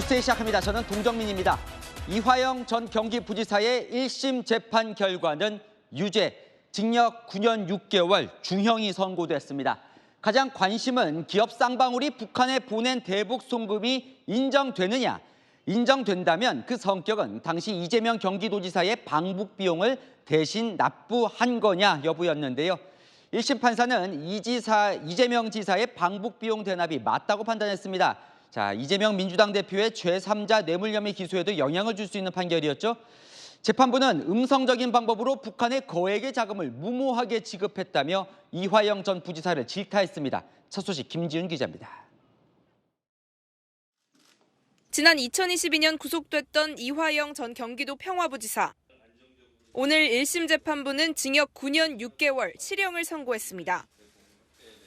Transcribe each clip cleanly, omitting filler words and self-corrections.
뉴스 시작합니다. 저는 동정민입니다. 이화영 전 경기부지사의 1심 재판 결과는 유죄, 징역 9년 6개월, 중형이 선고됐습니다. 가장 관심은 기업 쌍방울이 북한에 보낸 대북 송금이 인정되느냐, 인정된다면 그 성격은 당시 이재명 경기도지사의 방북 비용을 대신 납부한 거냐 여부였는데요. 1심 판사는 이재명 지사의 방북 비용 대납이 맞다고 판단했습니다. 자, 이재명 민주당 대표의 제3자 뇌물 혐의 기소에도 영향을 줄 수 있는 판결이었죠. 재판부는 음성적인 방법으로 북한의 거액의 자금을 무모하게 지급했다며 이화영 전 부지사를 질타했습니다. 첫 소식 김지윤 기자입니다. 지난 2022년 구속됐던 이화영 전 경기도 평화부지사. 오늘 1심 재판부는 징역 9년 6개월, 실형을 선고했습니다.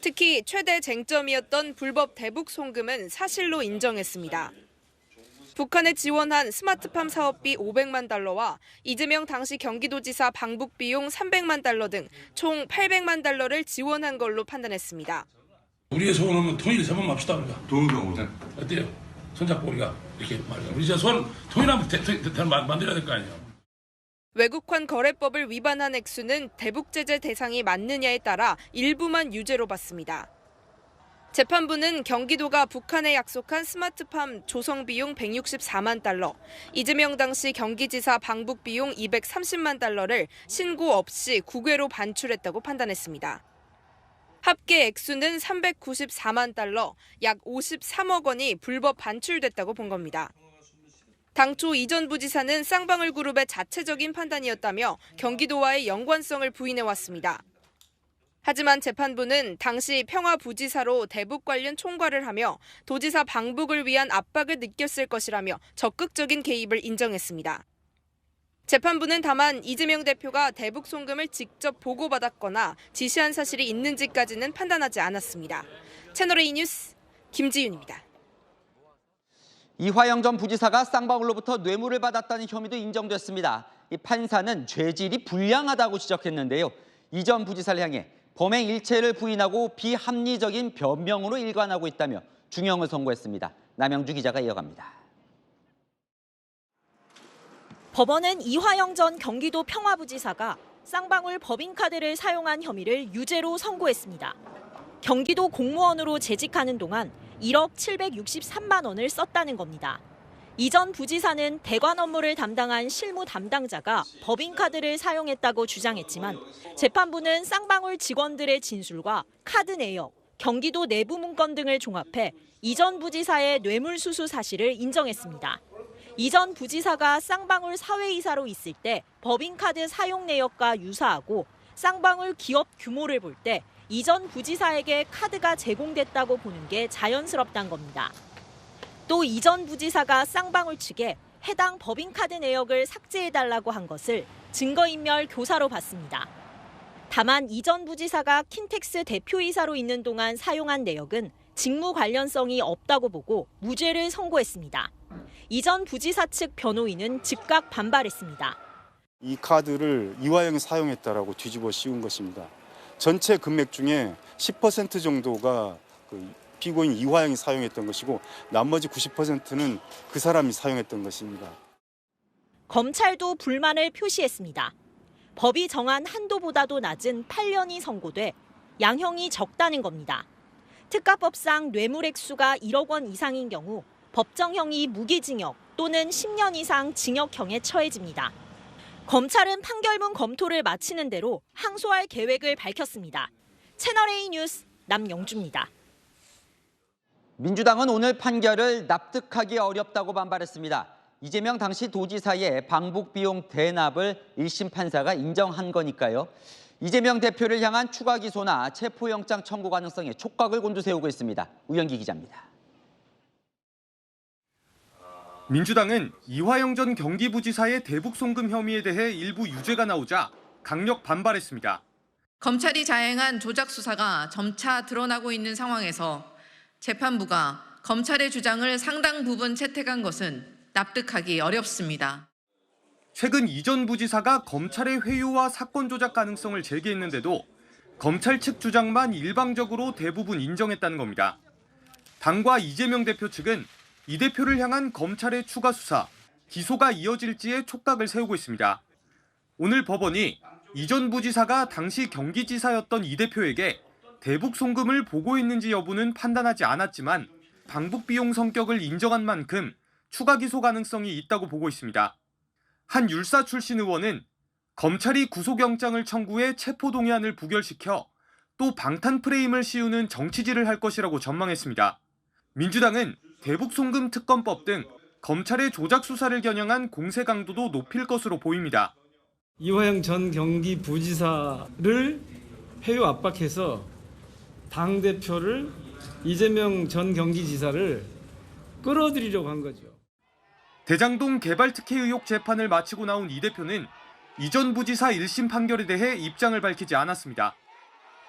특히 최대 쟁점이었던 불법 대북 송금은 사실로 인정했습니다. 북한에 지원한 스마트팜 사업비 500만 달러와 이재명 당시 경기도지사 방북 비용 300만 달러 등 총 800만 달러를 지원한 걸로 판단했습니다. 우리의 소원은 통일 세번 맙시다 우리가. 동의가 어때요? 손잡고 우리가 이렇게 말이야. 우리 소원 통일하면 만들어야 될 거 아니에요. 외국환 거래법을 위반한 액수는 대북 제재 대상이 맞느냐에 따라 일부만 유죄로 봤습니다. 재판부는 경기도가 북한에 약속한 스마트팜 조성 비용 164만 달러, 이재명 당시 경기지사 방북 비용 230만 달러를 신고 없이 국외로 반출했다고 판단했습니다. 합계 액수는 394만 달러, 약 53억 원이 불법 반출됐다고 본 겁니다. 당초 이 전 부지사는 쌍방울 그룹의 자체적인 판단이었다며 경기도와의 연관성을 부인해왔습니다. 하지만 재판부는 당시 평화부지사로 대북 관련 총괄을 하며 도지사 방북을 위한 압박을 느꼈을 것이라며 적극적인 개입을 인정했습니다. 재판부는 다만 이재명 대표가 대북 송금을 직접 보고받았거나 지시한 사실이 있는지까지는 판단하지 않았습니다. 채널A 뉴스 김지윤입니다. 이화영 전 부지사가 쌍방울로부터 뇌물을 받았다는 혐의도 인정됐습니다. 이 판사는 죄질이 불량하다고 지적했는데요. 이 전 부지사를 향해 범행 일체를 부인하고 비합리적인 변명으로 일관하고 있다며 중형을 선고했습니다. 남영주 기자가 이어갑니다. 법원은 이화영 전 경기도 평화부지사가 쌍방울 법인카드를 사용한 혐의를 유죄로 선고했습니다. 경기도 공무원으로 재직하는 동안 1억 763만 원을 썼다는 겁니다. 이 전 부지사는 대관 업무를 담당한 실무 담당자가 법인카드를 사용했다고 주장했지만 재판부는 쌍방울 직원들의 진술과 카드 내역, 경기도 내부 문건 등을 종합해 이 전 부지사의 뇌물수수 사실을 인정했습니다. 이 전 부지사가 쌍방울 사회이사로 있을 때 법인카드 사용 내역과 유사하고 쌍방울 기업 규모를 볼 때 이 전 부지사에게 카드가 제공됐다고 보는 게 자연스럽다는 겁니다. 또 이 전 부지사가 쌍방울 측에 해당 법인카드 내역을 삭제해달라고 한 것을 증거인멸 교사로 봤습니다. 다만 이 전 부지사가 킨텍스 대표이사로 있는 동안 사용한 내역은 직무 관련성이 없다고 보고 무죄를 선고했습니다. 이 전 부지사 측 변호인은 즉각 반발했습니다. 이 카드를 이화영이 사용했다라고 뒤집어 씌운 것입니다. 전체 금액 중에 10% 정도가 피고인 이화영이 사용했던 것이고 나머지 90%는 그 사람이 사용했던 것입니다. 검찰도 불만을 표시했습니다. 법이 정한 한도보다도 낮은 8년이 선고돼 양형이 적다는 겁니다. 특가법상 뇌물 액수가 1억 원 이상인 경우 법정형이 무기징역 또는 10년 이상 징역형에 처해집니다. 검찰은 판결문 검토를 마치는 대로 항소할 계획을 밝혔습니다. 채널A 뉴스 남영주입니다. 민주당은 오늘 판결을 납득하기 어렵다고 반발했습니다. 이재명 당시 도지사의 방북 비용 대납을 1심 판사가 인정한 거니까요. 이재명 대표를 향한 추가 기소나 체포영장 청구 가능성에 촉각을 곤두세우고 있습니다. 우영기 기자입니다. 민주당은 이화영 전 경기부지사의 대북 송금 혐의에 대해 일부 유죄가 나오자 강력 반발했습니다. 검찰이 자행한 조작 수사가 점차 드러나고 있는 상황에서 재판부가 검찰의 주장을 상당 부분 채택한 것은 납득하기 어렵습니다. 최근 이 전 부지사가 검찰의 회유와 사건 조작 가능성을 제기했는데도 검찰 측 주장만 일방적으로 대부분 인정했다는 겁니다. 당과 이재명 대표 측은 이 대표를 향한 검찰의 추가 수사, 기소가 이어질지에 촉각을 세우고 있습니다. 오늘 법원이 이 전 부지사가 당시 경기지사였던 이 대표에게 대북 송금을 보고했는지 여부는 판단하지 않았지만 방북 비용 성격을 인정한 만큼 추가 기소 가능성이 있다고 보고 있습니다. 한 율사 출신 의원은 검찰이 구속영장을 청구해 체포동의안을 부결시켜 또 방탄 프레임을 씌우는 정치질을 할 것이라고 전망했습니다. 민주당은 대북 송금 특검법 등 검찰의 조작 수사를 겨냥한 공세 강도도 높일 것으로 보입니다. 이화영 전 경기부지사를 회유 압박해서 당대표를 이재명 전 경기지사를 끌어들이려고 한 거죠. 대장동 개발 특혜 의혹 재판을 마치고 나온 이 대표는 이 전 부지사 1심 판결에 대해 입장을 밝히지 않았습니다.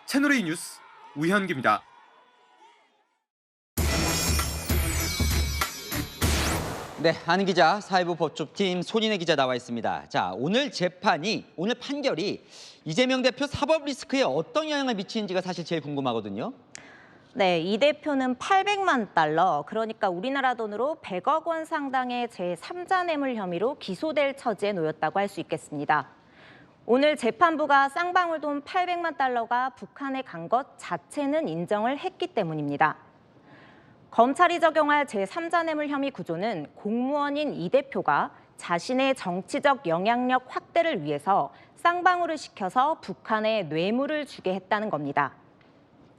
채널A 뉴스 우현기입니다. 네, 아는 기자, 사회부 법조팀 손인혜 기자 나와 있습니다. 자, 오늘 판결이 이재명 대표 사법 리스크에 어떤 영향을 미치는지가 사실 제일 궁금하거든요. 네, 이 대표는 800만 달러, 그러니까 우리나라 돈으로 100억 원 상당의 제3자 뇌물 혐의로 기소될 처지에 놓였다고 할 수 있겠습니다. 오늘 재판부가 쌍방울 돈 800만 달러가 북한에 간 것 자체는 인정을 했기 때문입니다. 검찰이 적용할 제3자 뇌물 혐의 구조는 공무원인 이 대표가 자신의 정치적 영향력 확대를 위해서 쌍방울을 시켜서 북한에 뇌물을 주게 했다는 겁니다.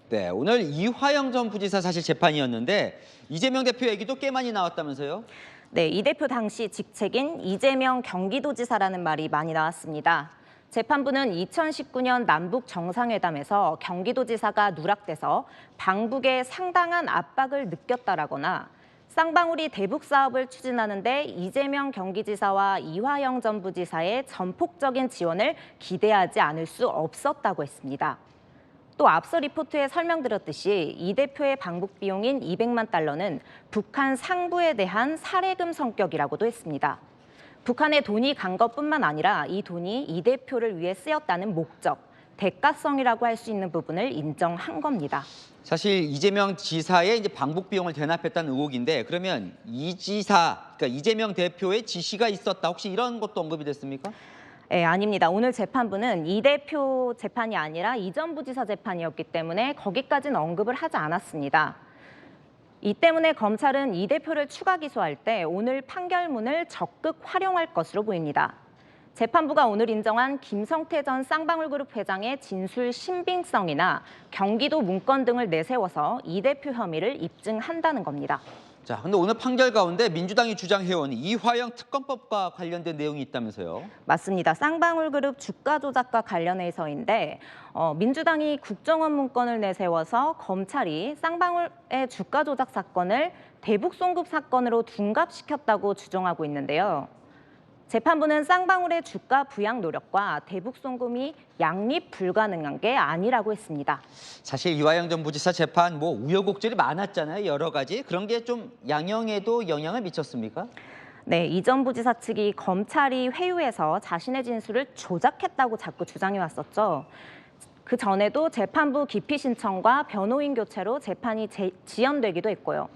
네, 오늘 이화영 전 부지사 사실 재판이었는데 이재명 대표 얘기도 꽤 많이 나왔다면서요? 네, 이 대표 당시 직책인 이재명 경기도지사라는 말이 많이 나왔습니다. 재판부는 2019년 남북 정상회담에서 경기도지사가 누락돼서 방북에 상당한 압박을 느꼈다라거나 쌍방울이 대북 사업을 추진하는데 이재명 경기지사와 이화영 전 부지사의 전폭적인 지원을 기대하지 않을 수 없었다고 했습니다. 또 앞서 리포트에 설명드렸듯이 이 대표의 방북 비용인 200만 달러는 북한 상부에 대한 사례금 성격이라고도 했습니다. 북한에 돈이 간 것뿐만 아니라 이 돈이 이 대표를 위해 쓰였다는 목적, 대가성이라고 할 수 있는 부분을 인정한 겁니다. 사실 이재명 지사의 이제 방북 비용을 대납했다는 의혹인데 그러면 그러니까 이재명 대표의 지시가 있었다. 혹시 이런 것도 언급이 됐습니까? 네, 아닙니다. 오늘 재판부는 이 대표 재판이 아니라 이 전 부지사 재판이었기 때문에 거기까지는 언급을 하지 않았습니다. 이 때문에 검찰은 이 대표를 추가 기소할 때 오늘 판결문을 적극 활용할 것으로 보입니다. 재판부가 오늘 인정한 김성태 전 쌍방울그룹 회장의 진술 신빙성이나 경기도 문건 등을 내세워서 이 대표 혐의를 입증한다는 겁니다. 자, 근데 오늘 판결 가운데 민주당이 주장해온 이화영 특검법과 관련된 내용이 있다면서요? 맞습니다. 쌍방울그룹 주가 조작과 관련해서인데 민주당이 국정원 문건을 내세워서 검찰이 쌍방울의 주가 조작 사건을 대북 송금 사건으로 둔갑시켰다고 주장하고 있는데요. 재판부는 쌍방울의 주가 부양 노력과 대북 송금이 양립 불가능한 게 아니라고 했습니다. 사실 이화영 전 부지사 재판 우여곡절이 많았잖아요. 여러 가지. 그런 게 좀 양형에도 영향을 미쳤습니까? 네, 이 전 부지사 측이 검찰이 회유해서 자신의 진술을 조작했다고 자꾸 주장해왔었죠. 그 전에도 재판부 기피 신청과 변호인 교체로 재판이 지연되기도 했고요.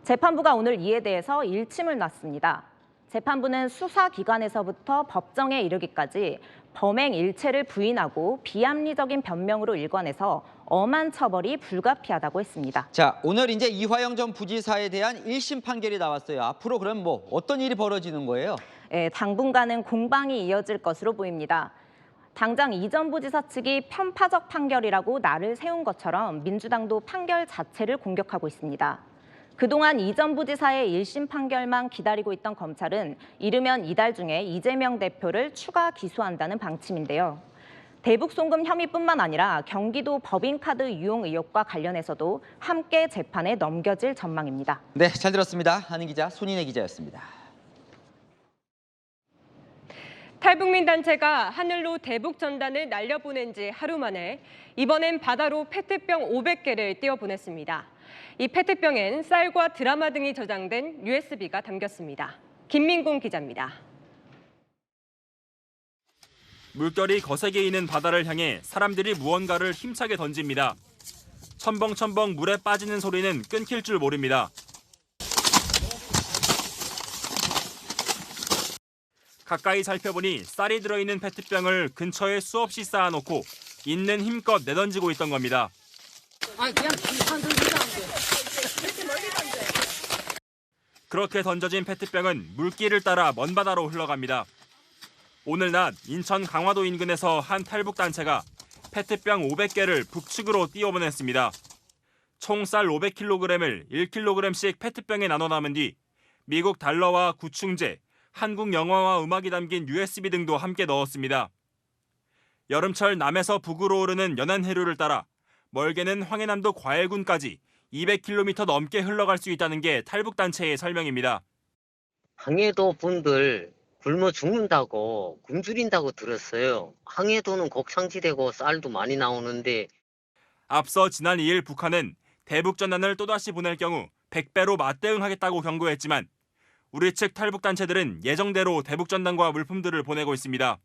재판부가 오늘 이에 대해서 일침을 놨습니다. 재판부는 수사기관에서부터 법정에 이르기까지 범행 일체를 부인하고 비합리적인 변명으로 일관해서 엄한 처벌이 불가피하다고 했습니다. 자, 오늘 이제 이화영 전 부지사에 대한 1심 판결이 나왔어요. 앞으로 그럼 어떤 일이 벌어지는 거예요? 네, 당분간은 공방이 이어질 것으로 보입니다. 당장 이 전 부지사 측이 편파적 판결이라고 날을 세운 것처럼 민주당도 판결 자체를 공격하고 있습니다. 그동안 이 전 부지사의 1심 판결만 기다리고 있던 검찰은 이르면 이달 중에 이재명 대표를 추가 기소한다는 방침인데요. 대북 송금 혐의뿐만 아니라 경기도 법인카드 유용 의혹과 관련해서도 함께 재판에 넘겨질 전망입니다. 네, 잘 들었습니다. 아는 기자 손인혜 기자였습니다. 탈북민 단체가 하늘로 대북 전단을 날려보낸 지 하루 만에 이번엔 바다로 페트병 500개를 띄워보냈습니다. 이 페트병엔 쌀과 드라마 등이 저장된 USB가 담겼습니다. 김민공 기자입니다. 물결이 거세게 이는 바다를 향해 사람들이 무언가를 힘차게 던집니다. 첨벙첨벙 물에 빠지는 소리는 끊길 줄 모릅니다. 가까이 살펴보니 쌀이 들어있는 페트병을 근처에 수없이 쌓아놓고 있는 힘껏 내던지고 있던 겁니다. 그렇게 던져진 페트병은 물길을 따라 먼 바다로 흘러갑니다. 오늘 낮 인천 강화도 인근에서 한 탈북단체가 페트병 500개를 북측으로 띄워보냈습니다. 총 쌀 500kg을 1kg씩 페트병에 나눠 담은 뒤 미국 달러와 구충제, 한국 영화와 음악이 담긴 USB 등도 함께 넣었습니다. 여름철 남에서 북으로 오르는 연안 해류를 따라 멀게는 황해남도 과일군까지 200km 넘게 흘러갈 수 있다는 게 탈북단체의 설명입니다. 항해도 분들 굶어 죽는다고 굶주린다고 들었어요. 항해도는 곡창지대고 쌀도 많이 나오는데. 앞서 지난 2일 북한은 대북전단을 또다시 보낼 경우 100배로 맞대응하겠다고 경고했지만 우리 측 탈북단체들은 예정대로 대북전단과 물품들을 보내고 있습니다.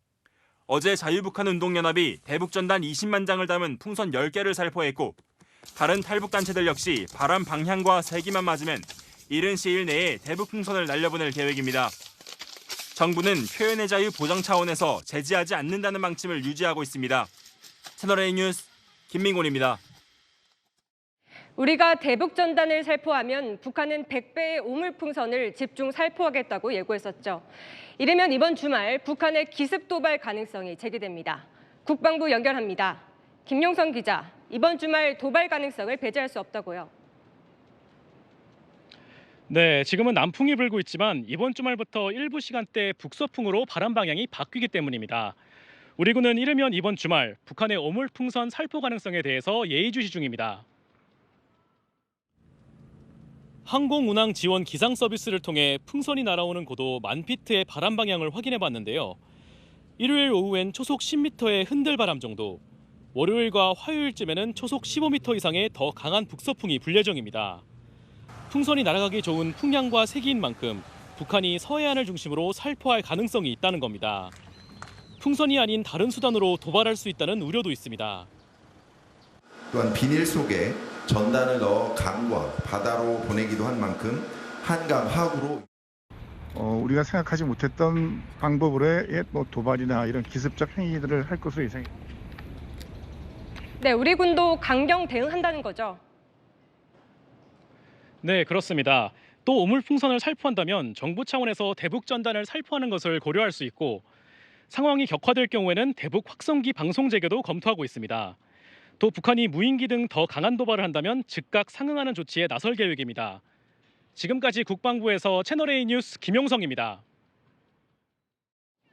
어제 자유북한운동연합이 대북전단 20만 장을 담은 풍선 10개를 살포했고 다른 탈북단체들 역시 바람 방향과 세기만 맞으면 이른 시일 내에 대북풍선을 날려보낼 계획입니다. 정부는 표현의 자유 보장 차원에서 제지하지 않는다는 방침을 유지하고 있습니다. 채널A 뉴스 김민곤입니다. 우리가 대북 전단을 살포하면 북한은 100배의 오물풍선을 집중 살포하겠다고 예고했었죠. 이르면 이번 주말 북한의 기습 도발 가능성이 제기됩니다. 국방부 연결합니다. 김용선 기자, 이번 주말 도발 가능성을 배제할 수 없다고요. 네, 지금은 남풍이 불고 있지만 이번 주말부터 일부 시간대 북서풍으로 바람 방향이 바뀌기 때문입니다. 우리 군은 이르면 이번 주말 북한의 오물풍선 살포 가능성에 대해서 예의주시 중입니다. 항공운항 지원 기상 서비스를 통해 풍선이 날아오는 고도 1000피트의 바람 방향을 확인해 봤는데요. 일요일 오후엔 초속 10m의 흔들바람 정도, 월요일과 화요일쯤에는 초속 15m 이상의 더 강한 북서풍이 불 예정입니다. 풍선이 날아가기 좋은 풍량과 세기인 만큼 북한이 서해안을 중심으로 살포할 가능성이 있다는 겁니다. 풍선이 아닌 다른 수단으로 도발할 수 있다는 우려도 있습니다. 또한 비닐 속에 전단을 넣어 강과 바다로 보내기도 한 만큼 한강 하구로 우리가 생각하지 못했던 방법으로의 도발이나 이런 기습적 행위들을 할 것으로 예상합니다. 네, 우리 군도 강경 대응한다는 거죠. 네, 그렇습니다. 또 오물풍선을 살포한다면 정부 차원에서 대북 전단을 살포하는 것을 고려할 수 있고 상황이 격화될 경우에는 대북 확성기 방송 재개도 검토하고 있습니다. 또 북한이 무인기 등 더 강한 도발을 한다면 즉각 상응하는 조치에 나설 계획입니다. 지금까지 국방부에서 채널A 뉴스 김용성입니다.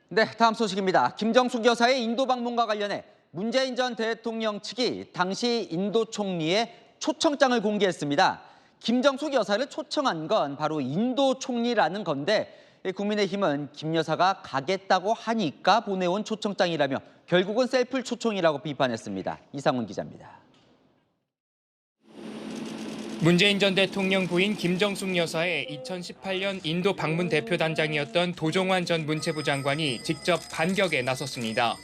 네, 다음 소식입니다. 김정숙 여사의 인도 방문과 관련해 문재인 전 대통령 측이 당시 인도 총리의 초청장을 공개했습니다. 김정숙 여사를 초청한 건 바로 인도 총리라는 건데 국민의힘은 김 여사가 가겠다고 하니까 보내온 초청장이라며 결국은 셀프 초청이라고 비판했습니다. 이상훈 기자입니다. 문재인 전 대통령 부인 김정숙 여사의 2018년 인도 방문 대표 단장이었던 도종환 전 문체부 장관이 직접 반격에 나섰습니다.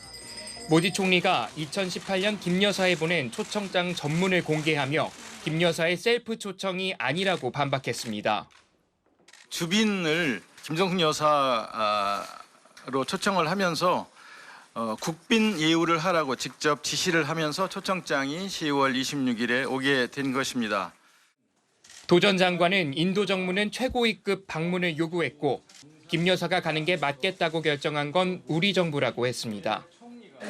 모디 총리가 2018년 김 여사에 보낸 초청장 전문을 공개하며 김 여사의 셀프 초청이 아니라고 반박했습니다. 주빈을 김정숙 여사로 초청을 하면서 국빈 예우를 하라고 직접 지시를 하면서 초청장이 10월 26일에 오게 된 것입니다. 도 전 장관은 인도 정부는 최고위급 방문을 요구했고 김 여사가 가는 게 맞겠다고 결정한 건 우리 정부라고 했습니다.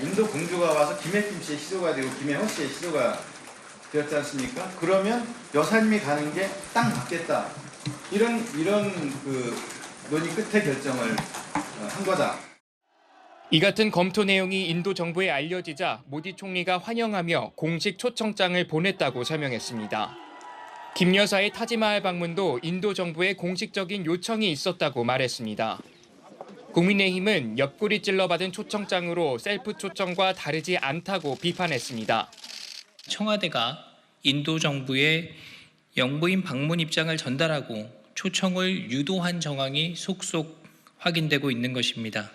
인도 공주가 와서 김혜김 씨의 시조가 되고 김혜호 씨의 시조가 되었지 않습니까? 그러면 여사님이 가는 게 딱 맞겠다. 이런 논의 끝에 결정을 한 거다. 이 같은 검토 내용이 인도 정부에 알려지자 모디 총리가 환영하며 공식 초청장을 보냈다고 설명했습니다. 김 여사의 타지마할 방문도 인도 정부의 공식적인 요청이 있었다고 말했습니다. 국민의힘은 옆구리 찔러받은 초청장으로 셀프 초청과 다르지 않다고 비판했습니다. 청와대가 인도 정부의 영부인 방문 입장을 전달하고 초청을 유도한 정황이 속속 확인되고 있는 것입니다.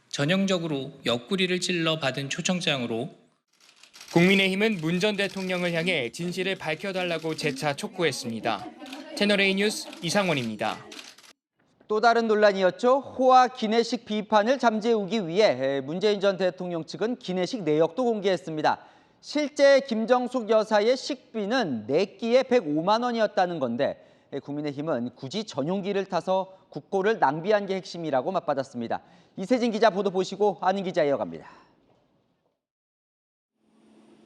전형적으로 옆구리를 찔러 받은 초청장으로 국민의힘은 문 전 대통령을 향해 진실을 밝혀달라고 재차 촉구했습니다. 채널A 뉴스 이상원입니다. 또 다른 논란이었죠. 호화 기내식 비판을 잠재우기 위해 문재인 전 대통령 측은 기내식 내역도 공개했습니다. 실제 김정숙 여사의 식비는 4끼에 105만 원이었다는 건데 국민의힘은 굳이 전용기를 타서 국고를 낭비한 게 핵심이라고 맞받았습니다. 이세진 기자 보도 보시고 아는 기자 이어갑니다.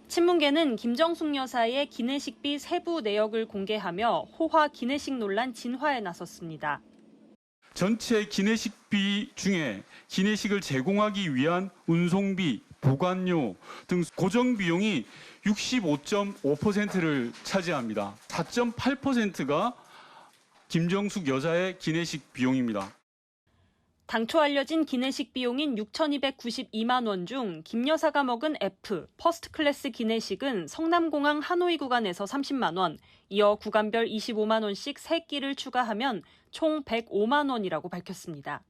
친문계는 김정숙 여사의 기내식비 세부 내역을 공개하며 호화 기내식 논란 진화에 나섰습니다. 전체 기내식비 중에 기내식을 제공하기 위한 운송비, 보관료 등 고정 비용이 65.5%를 차지합니다. 4.8%가 김정숙 여사의 기내식 비용입니다. 당초 알려진 기내식 비용인 6,292만 원 중 김 여사가 먹은 F, 퍼스트 클래스 기내식은 성남공항 하노이 구간에서 30만 원, 이어 구간별 25만 원씩 3끼를 추가하면 총 105만 원이라고 밝혔습니다.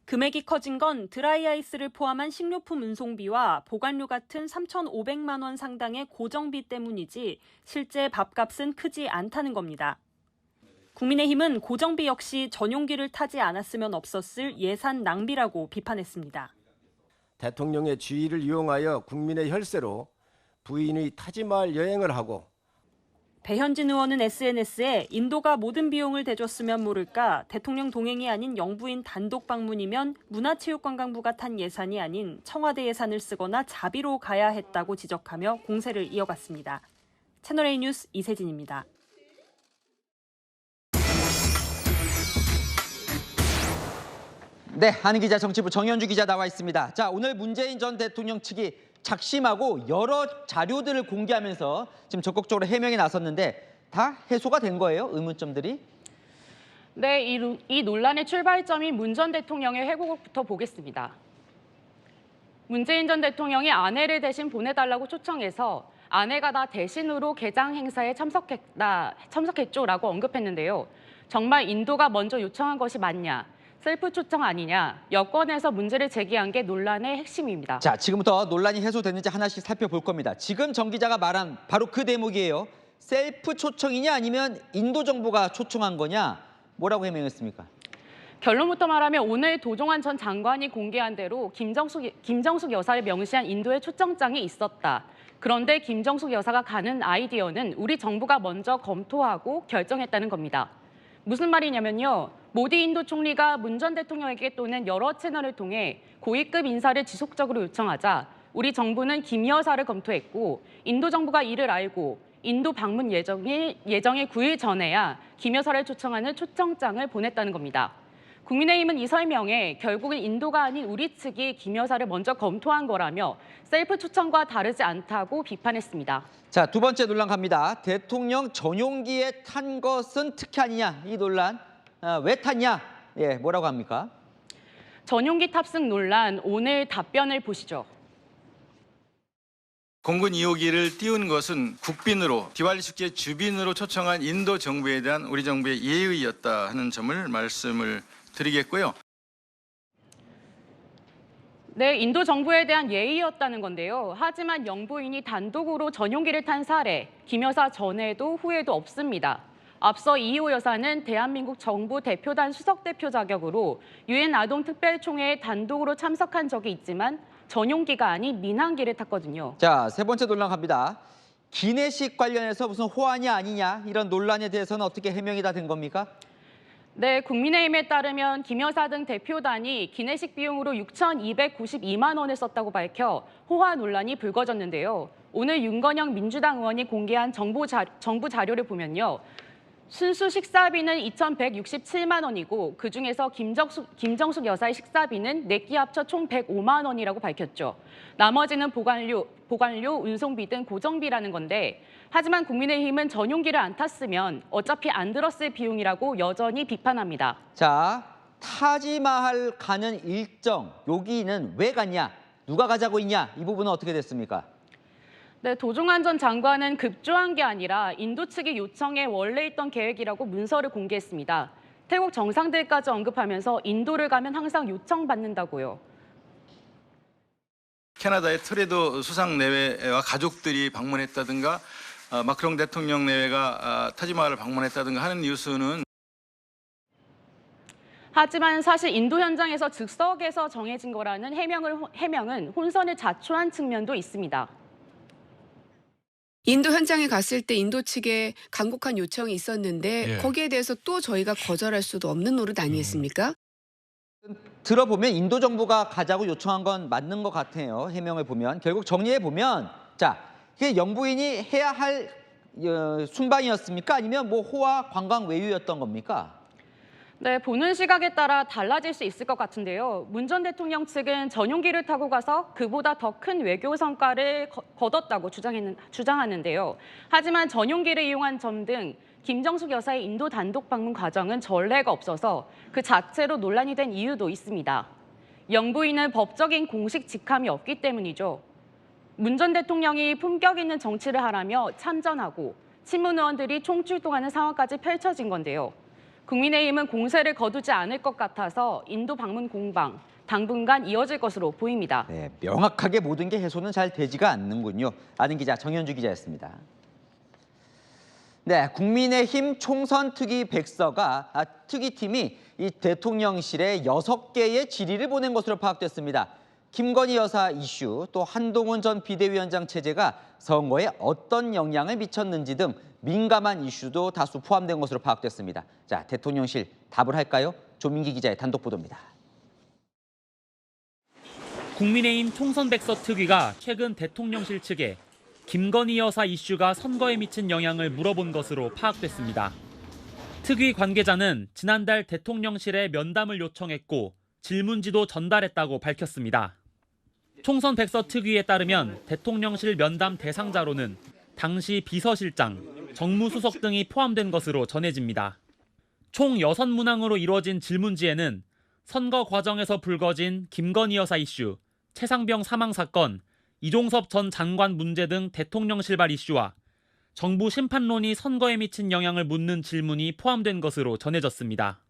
금액이 커진 건 드라이아이스를 포함한 식료품 운송비와 보관료 같은 3,500만 원 상당의 고정비 때문이지 실제 밥값은 크지 않다는 겁니다. 국민의힘은 고정비 역시 전용기를 타지 않았으면 없었을 예산 낭비라고 비판했습니다. 대통령의 지위를 이용하여 국민의 혈세로 부인이 타지 말 여행을 하고 배현진 의원은 SNS에 인도가 모든 비용을 대줬으면 모를까 대통령 동행이 아닌 영부인 단독 방문이면 문화체육관광부가 탄 예산이 아닌 청와대 예산을 쓰거나 자비로 가야 했다고 지적하며 공세를 이어갔습니다. 채널A 뉴스 이세진입니다. 네, 한은 기자, 정치부 정현주 기자 나와 있습니다. 자, 오늘 문재인 전 대통령 측이 작심하고 여러 자료들을 공개하면서 지금 적극적으로 해명에 나섰는데 다 해소가 된 거예요? 의문점들이? 네, 이 논란의 출발점인 문 전 대통령의 회고록부터 보겠습니다. 문재인 전 대통령이 아내를 대신 보내달라고 초청해서 아내가 나 대신으로 개장 행사에 참석했죠라고 언급했는데요. 정말 인도가 먼저 요청한 것이 맞냐? 셀프 초청 아니냐, 여권에서 문제를 제기한 게 논란의 핵심입니다. 자, 지금부터 논란이 해소됐는지 하나씩 살펴볼 겁니다. 지금 정 기자가 말한 바로 그 대목이에요. 셀프 초청이냐 아니면 인도 정부가 초청한 거냐, 뭐라고 해명했습니까? 결론부터 말하면 오늘 도종환 전 장관이 공개한 대로 김정숙 여사를 명시한 인도의 초청장이 있었다. 그런데 김정숙 여사가 가는 아이디어는 우리 정부가 먼저 검토하고 결정했다는 겁니다. 무슨 말이냐면요. 모디 인도 총리가 문 전 대통령에게 또는 여러 채널을 통해 고위급 인사를 지속적으로 요청하자 우리 정부는 김 여사를 검토했고 인도 정부가 이를 알고 인도 방문 예정이 9일 전에야 김 여사를 초청하는 초청장을 보냈다는 겁니다. 국민의힘은 이 설명에 결국은 인도가 아닌 우리 측이 김 여사를 먼저 검토한 거라며 셀프 초청과 다르지 않다고 비판했습니다. 자, 두 번째 논란 갑니다. 대통령 전용기에 탄 것은 특혜 아니냐, 이 논란. 왜 탔냐? 예, 뭐라고 합니까? 전용기 탑승 논란, 오늘 답변을 보시죠. 공군 2호기를 띄운 것은 국빈으로 디왈리 축제 주빈으로 초청한 인도 정부에 대한 우리 정부의 예의였다 하는 점을 말씀을 드리겠고요. 네, 인도 정부에 대한 예의였다는 건데요. 하지만 영부인이 단독으로 전용기를 탄 사례, 김 여사 전에도 후에도 없습니다. 앞서 이희호 여사는 대한민국 정부 대표단 수석대표 자격으로 유엔 아동특별총회에 단독으로 참석한 적이 있지만 전용기가 아닌 민항기를 탔거든요. 자, 세 번째 논란 갑니다. 기내식 관련해서 무슨 호환이 아니냐, 이런 논란에 대해서는 어떻게 해명이 다 된 겁니까? 네, 국민의힘에 따르면 김 여사 등 대표단이 기내식 비용으로 6,292만 원을 썼다고 밝혀 호화 논란이 불거졌는데요. 오늘 윤건영 민주당 의원이 공개한 정부 자료를 보면요. 순수 식사비는 2,167만 원이고 그중에서 김정숙 여사의 식사비는 4끼 합쳐 총 105만 원이라고 밝혔죠. 나머지는 보관료, 운송비 등 고정비라는 건데 하지만 국민의힘은 전용기를 안 탔으면 어차피 안 들었을 비용이라고 여전히 비판합니다. 자, 타지마할 가는 일정, 여기는 왜 갔냐, 누가 가자고 있냐, 이 부분은 어떻게 됐습니까? 네, 도종환 전 장관은 급조한 게 아니라 인도 측이 요청에 원래 있던 계획이라고 문서를 공개했습니다. 태국 정상들까지 언급하면서 인도를 가면 항상 요청받는다고요. 캐나다의 트레도 수상 내외와 가족들이 방문했다든가 마크롱 대통령 내외가 타지마할을 방문했다든가 하는 뉴스는 하지만 사실 인도 현장에서 즉석에서 정해진 거라는 해명은 혼선을 자초한 측면도 있습니다. 인도 현장에 갔을 때 인도 측에 간곡한 요청이 있었는데 거기에 대해서 또 저희가 거절할 수도 없는 노릇 아니겠습니까? 들어보면 인도 정부가 가자고 요청한 건 맞는 것 같아요. 해명을 보면. 결국 정리해 보면 자, 이게 영부인이 해야 할 순방이었습니까? 아니면 뭐 호화 관광 외유였던 겁니까? 네, 보는 시각에 따라 달라질 수 있을 것 같은데요. 문 전 대통령 측은 전용기를 타고 가서 그보다 더 큰 외교 성과를 거뒀다고 주장하는데요. 하지만 전용기를 이용한 점 등 김정숙 여사의 인도 단독 방문 과정은 전례가 없어서 그 자체로 논란이 된 이유도 있습니다. 영부인은 법적인 공식 직함이 없기 때문이죠. 문 전 대통령이 품격 있는 정치를 하라며 참전하고 친문 의원들이 총출동하는 상황까지 펼쳐진 건데요. 국민의힘은 공세를 거두지 않을 것 같아서 인도 방문 공방 당분간 이어질 것으로 보입니다. 네, 명확하게 모든 게 해소는 잘 되지가 않는군요. 아는 기자 정현주 기자였습니다. 네, 국민의힘 총선 특위팀이 이 대통령실에 6개의 질의를 보낸 것으로 파악됐습니다. 김건희 여사 이슈, 또 한동훈 전 비대위원장 체제가 선거에 어떤 영향을 미쳤는지 등 민감한 이슈도 다수 포함된 것으로 파악됐습니다. 자, 대통령실 답을 할까요? 조민기 기자의 단독 보도입니다. 국민의힘 총선백서 특위가 최근 대통령실 측에 김건희 여사 이슈가 선거에 미친 영향을 물어본 것으로 파악됐습니다. 특위 관계자는 지난달 대통령실에 면담을 요청했고 질문지도 전달했다고 밝혔습니다. 총선백서 특위에 따르면 대통령실 면담 대상자로는 당시 비서실장, 정무수석 등이 포함된 것으로 전해집니다. 총 6문항으로 이루어진 질문지에는 선거 과정에서 불거진 김건희 여사 이슈, 최상병 사망 사건, 이종섭 전 장관 문제 등 대통령실발 이슈와 정부 심판론이 선거에 미친 영향을 묻는 질문이 포함된 것으로 전해졌습니다.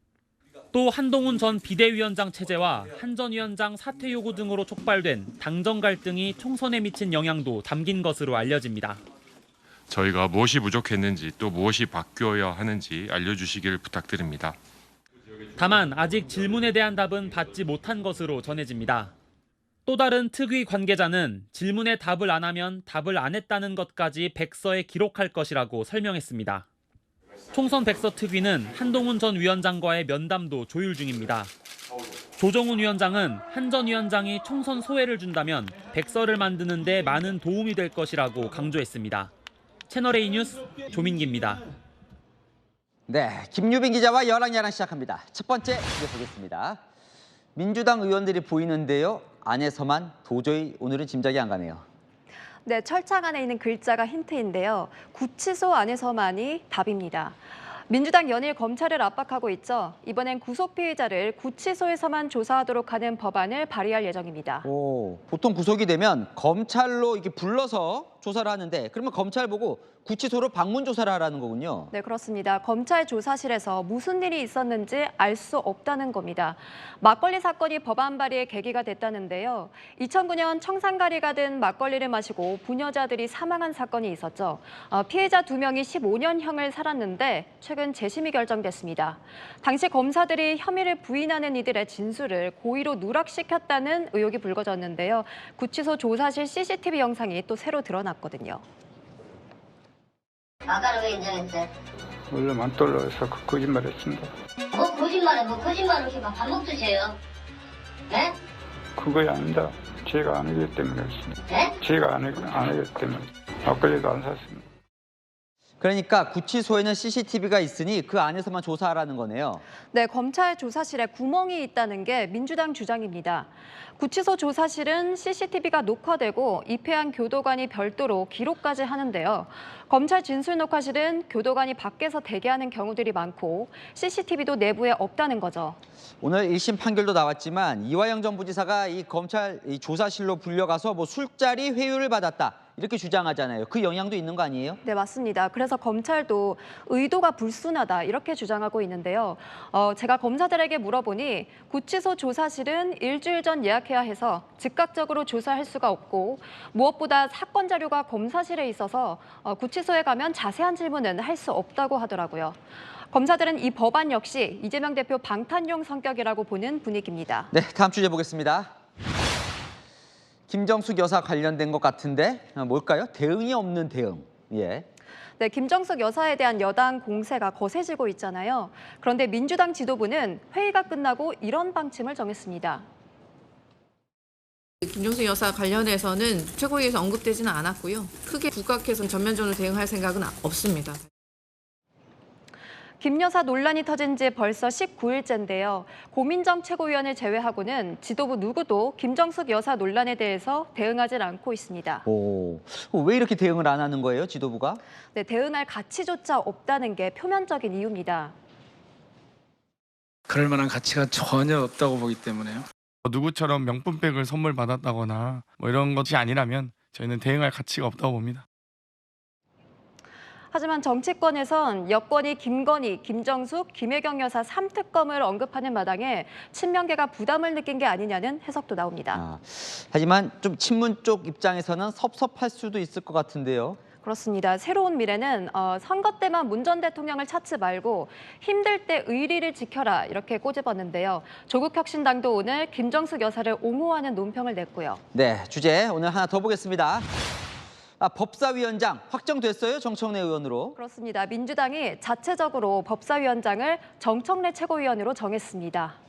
또 한동훈 전 비대위원장 체제와 한 전 위원장 사퇴 요구 등으로 촉발된 당정 갈등이 총선에 미친 영향도 담긴 것으로 알려집니다. 저희가 무엇이 부족했는지 또 무엇이 바뀌어야 하는지 알려주시길 부탁드립니다. 다만 아직 질문에 대한 답은 받지 못한 것으로 전해집니다. 또 다른 특위 관계자는 질문에 답을 안 하면 답을 안 했다는 것까지 백서에 기록할 것이라고 설명했습니다. 총선 백서 특위는 한동훈 전 위원장과의 면담도 조율 중입니다. 조정훈 위원장은 한 전 위원장이 총선 소회를 준다면 백서를 만드는 데 많은 도움이 될 것이라고 강조했습니다. 채널A 뉴스 조민기입니다. 네, 김유빈 기자와 열왕야랑 시작합니다. 첫 번째 보겠습니다. 민주당 의원들이 보이는데요. 안에서만 도저히 오늘은 짐작이 안 가네요. 네, 철창 안에 있는 글자가 힌트인데요. 구치소 안에서만이 답입니다. 민주당 연일 검찰을 압박하고 있죠. 이번엔 구속 피의자를 구치소에서만 조사하도록 하는 법안을 발의할 예정입니다. 보통 구속이 되면 검찰로 이렇게 불러서 조사를 하는데 그러면 검찰 보고 구치소로 방문 조사를 하라는 거군요. 네, 그렇습니다. 검찰 조사실에서 무슨 일이 있었는지 알 수 없다는 겁니다. 막걸리 사건이 법안 발의의 계기가 됐다는데요. 2009년 청산가리가 든 막걸리를 마시고 부녀자들이 사망한 사건이 있었죠. 피해자 2명이 15년형을 살았는데 최근 재심이 결정됐습니다. 당시 검사들이 혐의를 부인하는 이들의 진술을 고의로 누락시켰다는 의혹이 불거졌는데요. 구치소 조사실 CCTV 영상이 또 새로 드러났거든요. 아까는 왜 인정했대? 원래 만돌러서 거짓말했습니다. 뭐 거짓말해? 뭐 거짓말을 이렇게 막 반복듯이 해요? 네? 그거야 아닙니다. 제가 안 하기 때문에 그렇습니다. 네? 제가 안 하기 때문에 막걸리도 안 샀습니다. 그러니까 구치소에는 CCTV가 있으니 그 안에서만 조사하라는 거네요. 네, 검찰 조사실에 구멍이 있다는 게 민주당 주장입니다. 구치소 조사실은 CCTV가 녹화되고 입회한 교도관이 별도로 기록까지 하는데요. 검찰 진술 녹화실은 교도관이 밖에서 대기하는 경우들이 많고 CCTV도 내부에 없다는 거죠. 오늘 1심 판결도 나왔지만 이화영 전 부지사가 이 검찰 조사실로 불려가서 뭐 술자리 회유를 받았다 이렇게 주장하잖아요. 그 영향도 있는 거 아니에요? 네, 맞습니다. 그래서 검찰도 의도가 불순하다 이렇게 주장하고 있는데요. 제가 검사들에게 물어보니 구치소 조사실은 일주일 전 예약해야 해서 즉각적으로 조사할 수가 없고 무엇보다 사건 자료가 검사실에 있어서 구치소에 가면 자세한 질문은 할 수 없다고 하더라고요. 검사들은 이 법안 역시 이재명 대표 방탄용 성격이라고 보는 분위기입니다. 네, 다음 주제 보겠습니다. 김정숙 여사 관련된 것 같은데 뭘까요? 대응이 없는 대응. 예. 네, 김정숙 여사에 대한 여당 공세가 거세지고 있잖아요. 그런데 민주당 지도부는 회의가 끝나고 이런 방침을 정했습니다. 김정숙 여사 관련해서는 최고위에서 언급되지는 않았고요. 크게 국각해서 전면전으로 대응할 생각은 없습니다. 김 여사 논란이 터진 지 벌써 19일째인데요. 고민정 최고위원을 제외하고는 지도부 누구도 김정숙 여사 논란에 대해서 대응하지 않고 있습니다. 왜 이렇게 대응을 안 하는 거예요, 지도부가? 네, 대응할 가치조차 없다는 게 표면적인 이유입니다. 그럴 만한 가치가 전혀 없다고 보기 때문에요. 누구처럼 명품백을 선물 받았다거나 뭐 이런 것이 아니라면 저희는 대응할 가치가 없다고 봅니다. 하지만 정치권에선 여권이 김건희, 김정숙, 김혜경 여사 3특검을 언급하는 마당에 친명계가 부담을 느낀 게 아니냐는 해석도 나옵니다. 하지만 좀 친문 쪽 입장에서는 섭섭할 수도 있을 것 같은데요. 그렇습니다. 새로운 미래는 선거 때만 문 전 대통령을 찾지 말고 힘들 때 의리를 지켜라 이렇게 꼬집었는데요. 조국혁신당도 오늘 김정숙 여사를 옹호하는 논평을 냈고요. 네, 주제 오늘 하나 더 보겠습니다. 법사위원장 확정됐어요, 정청래 의원으로. 그렇습니다. 민주당이 자체적으로 법사위원장을 정청래 최고위원으로 정했습니다.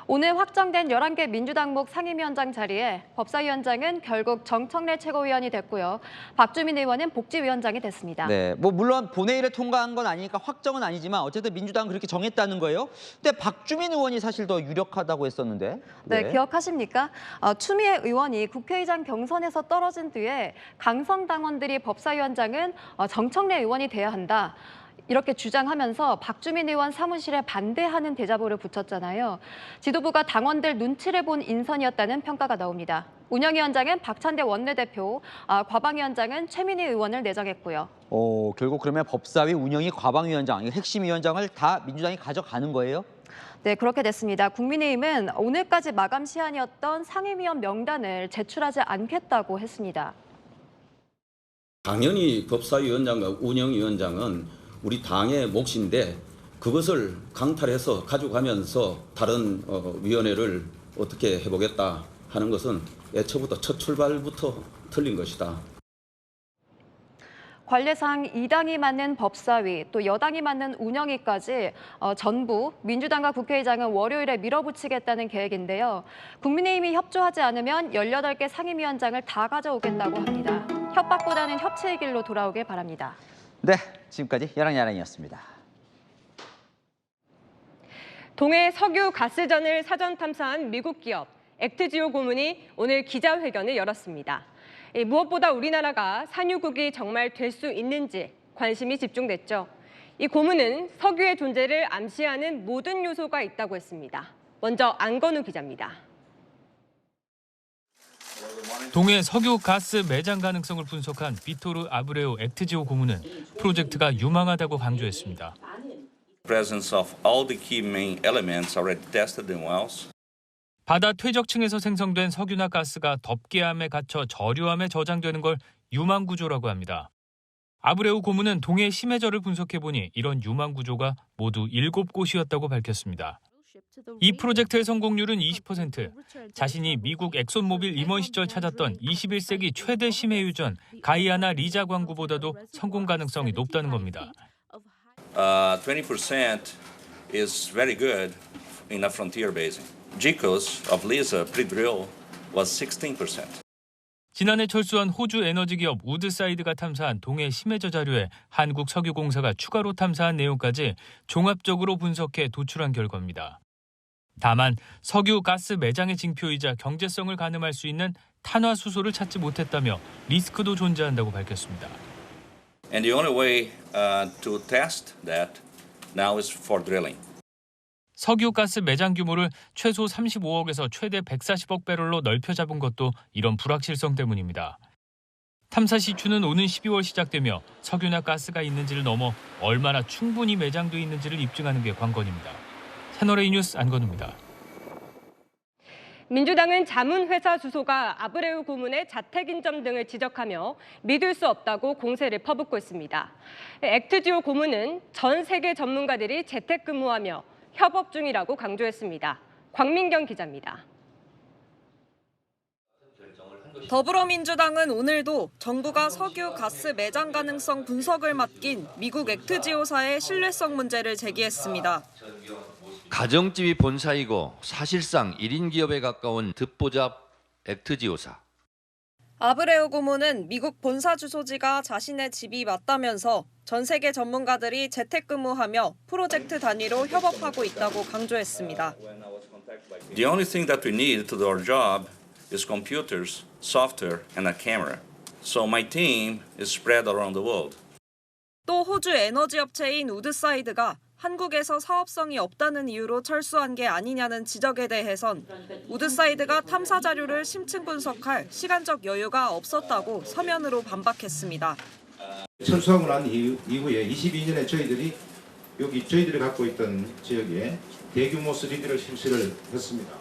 오늘 확정된 11개 민주당목 상임위원장 자리에 법사위원장은 결국 정청래 최고위원이 됐고요. 박주민 의원은 복지위원장이 됐습니다. 네, 뭐 물론 본회의를 통과한 건 아니니까 확정은 아니지만 어쨌든 민주당은 그렇게 정했다는 거예요. 근데 박주민 의원이 사실 더 유력하다고 했었는데. 네, 기억하십니까? 추미애 의원이 국회의장 경선에서 떨어진 뒤에 강성 당원들이 법사위원장은 정청래 의원이 돼야 한다. 이렇게 주장하면서 박주민 의원 사무실에 반대하는 대자보를 붙였잖아요. 지도부가 당원들 눈치를 본 인선이었다는 평가가 나옵니다. 운영위원장은 박찬대 원내대표, 과방위원장은 최민희 의원을 내정했고요. 결국 그러면 법사위 운영위 과방위원장, 핵심 위원장을 다 민주당이 가져가는 거예요? 네, 그렇게 됐습니다. 국민의힘은 오늘까지 마감 시한이었던 상임위원 명단을 제출하지 않겠다고 했습니다. 당연히 법사위원장과 운영위원장은 우리 당의 몫인데 그것을 강탈해서 가져가면서 다른 위원회를 어떻게 해보겠다 하는 것은 애초부터 첫 출발부터 틀린 것이다. 관례상 2당이 맡는 법사위, 또 여당이 맡는 운영위까지 전부 민주당과 국회의장은 월요일에 밀어붙이겠다는 계획인데요. 국민의힘이 협조하지 않으면 18개 상임위원장을 다 가져오겠다고 합니다. 협박보다는 협치의 길로 돌아오길 바랍니다. 네, 지금까지 야랑야랑이었습니다. 동해 석유 가스전을 사전 탐사한 미국 기업 액트지오 고문이 오늘 기자회견을 열었습니다. 무엇보다 우리나라가 산유국이 정말 될 수 있는지 관심이 집중됐죠. 이 고문은 석유의 존재를 암시하는 모든 요소가 있다고 했습니다. 먼저 안건우 기자입니다. 동해 석유 가스 매장 가능성을 분석한 비토르 아브레우 액트지오 고문은 프로젝트가 유망하다고 강조했습니다. Presence of all the key main elements already tested in wells. 바다 퇴적층에서 생성된 석유나 가스가 덮개암에 갇혀 저류암에 저장되는 걸 유망 구조라고 합니다. 아브레우 고문은 동해 심해절을 분석해보니 이런 유망 구조가 모두 7곳이었다고 밝혔습니다. 이 프로젝트의 성공률은 20%, 자신이 미국 엑손모빌 임원 시절 찾았던 21세기 최대 심해 유전 가이아나 리자 광구보다도 성공 가능성이 높다는 겁니다. 20% is very good in a frontier basin. GECOS of Liza pre-drill was 16%. 지난해 철수한 호주 에너지 기업 우드사이드가 탐사한 동해 심해저 자료에 한국석유공사가 추가로 탐사한 내용까지 종합적으로 분석해 도출한 결과입니다. 다만 석유 가스 매장의 징표이자 경제성을 가늠할 수 있는 탄화수소를 찾지 못했다며 리스크도 존재한다고 밝혔습니다. And the only way to test that now is for drilling. 석유 가스 매장 규모를 최소 35억에서 최대 140억 배럴로 넓혀 잡은 것도 이런 불확실성 때문입니다. 탐사 시추는 오는 12월 시작되며 석유나 가스가 있는지를 넘어 얼마나 충분히 매장돼 있는지를 입증하는 게 관건입니다. 채널A 뉴스 안건우입니다. 민주당은 자문회사 주소가 아브레우 고문의 자택인점 등을 지적하며 믿을 수 없다고 공세를 퍼붓고 있습니다. 액트지오 고문은 전 세계 전문가들이 재택근무하며 협업 중이라고 강조했습니다. 광민경 기자입니다. 더불어민주당은 오늘도 정부가 석유, 가스 매장 가능성 분석을 맡긴 미국 액트지오사의 신뢰성 문제를 제기했습니다. 가정집이 본사이고 사실상 1인 기업에 가까운 듣보잡 액트지오사. 아브레우 고문은 미국 본사 주소지가 자신의 집이 맞다면서 전 세계 전문가들이 재택근무하며 프로젝트 단위로 협업하고 있다고 강조했습니다. The only thing that we need to do our job is computers, software, and a camera. So my team is spread around the world. 또 호주 에너지 업체인 우드사이드가 한국에서 사업성이 없다는 이유로 철수한 게 아니냐는 지적에 대해선 우드사이드가 탐사 자료를 심층 분석할 시간적 여유가 없었다고 서면으로 반박했습니다. 철수하고 난 이후에 22년에 저희들이 갖고 있던 지역에 대규모 3D를 실시를 했습니다.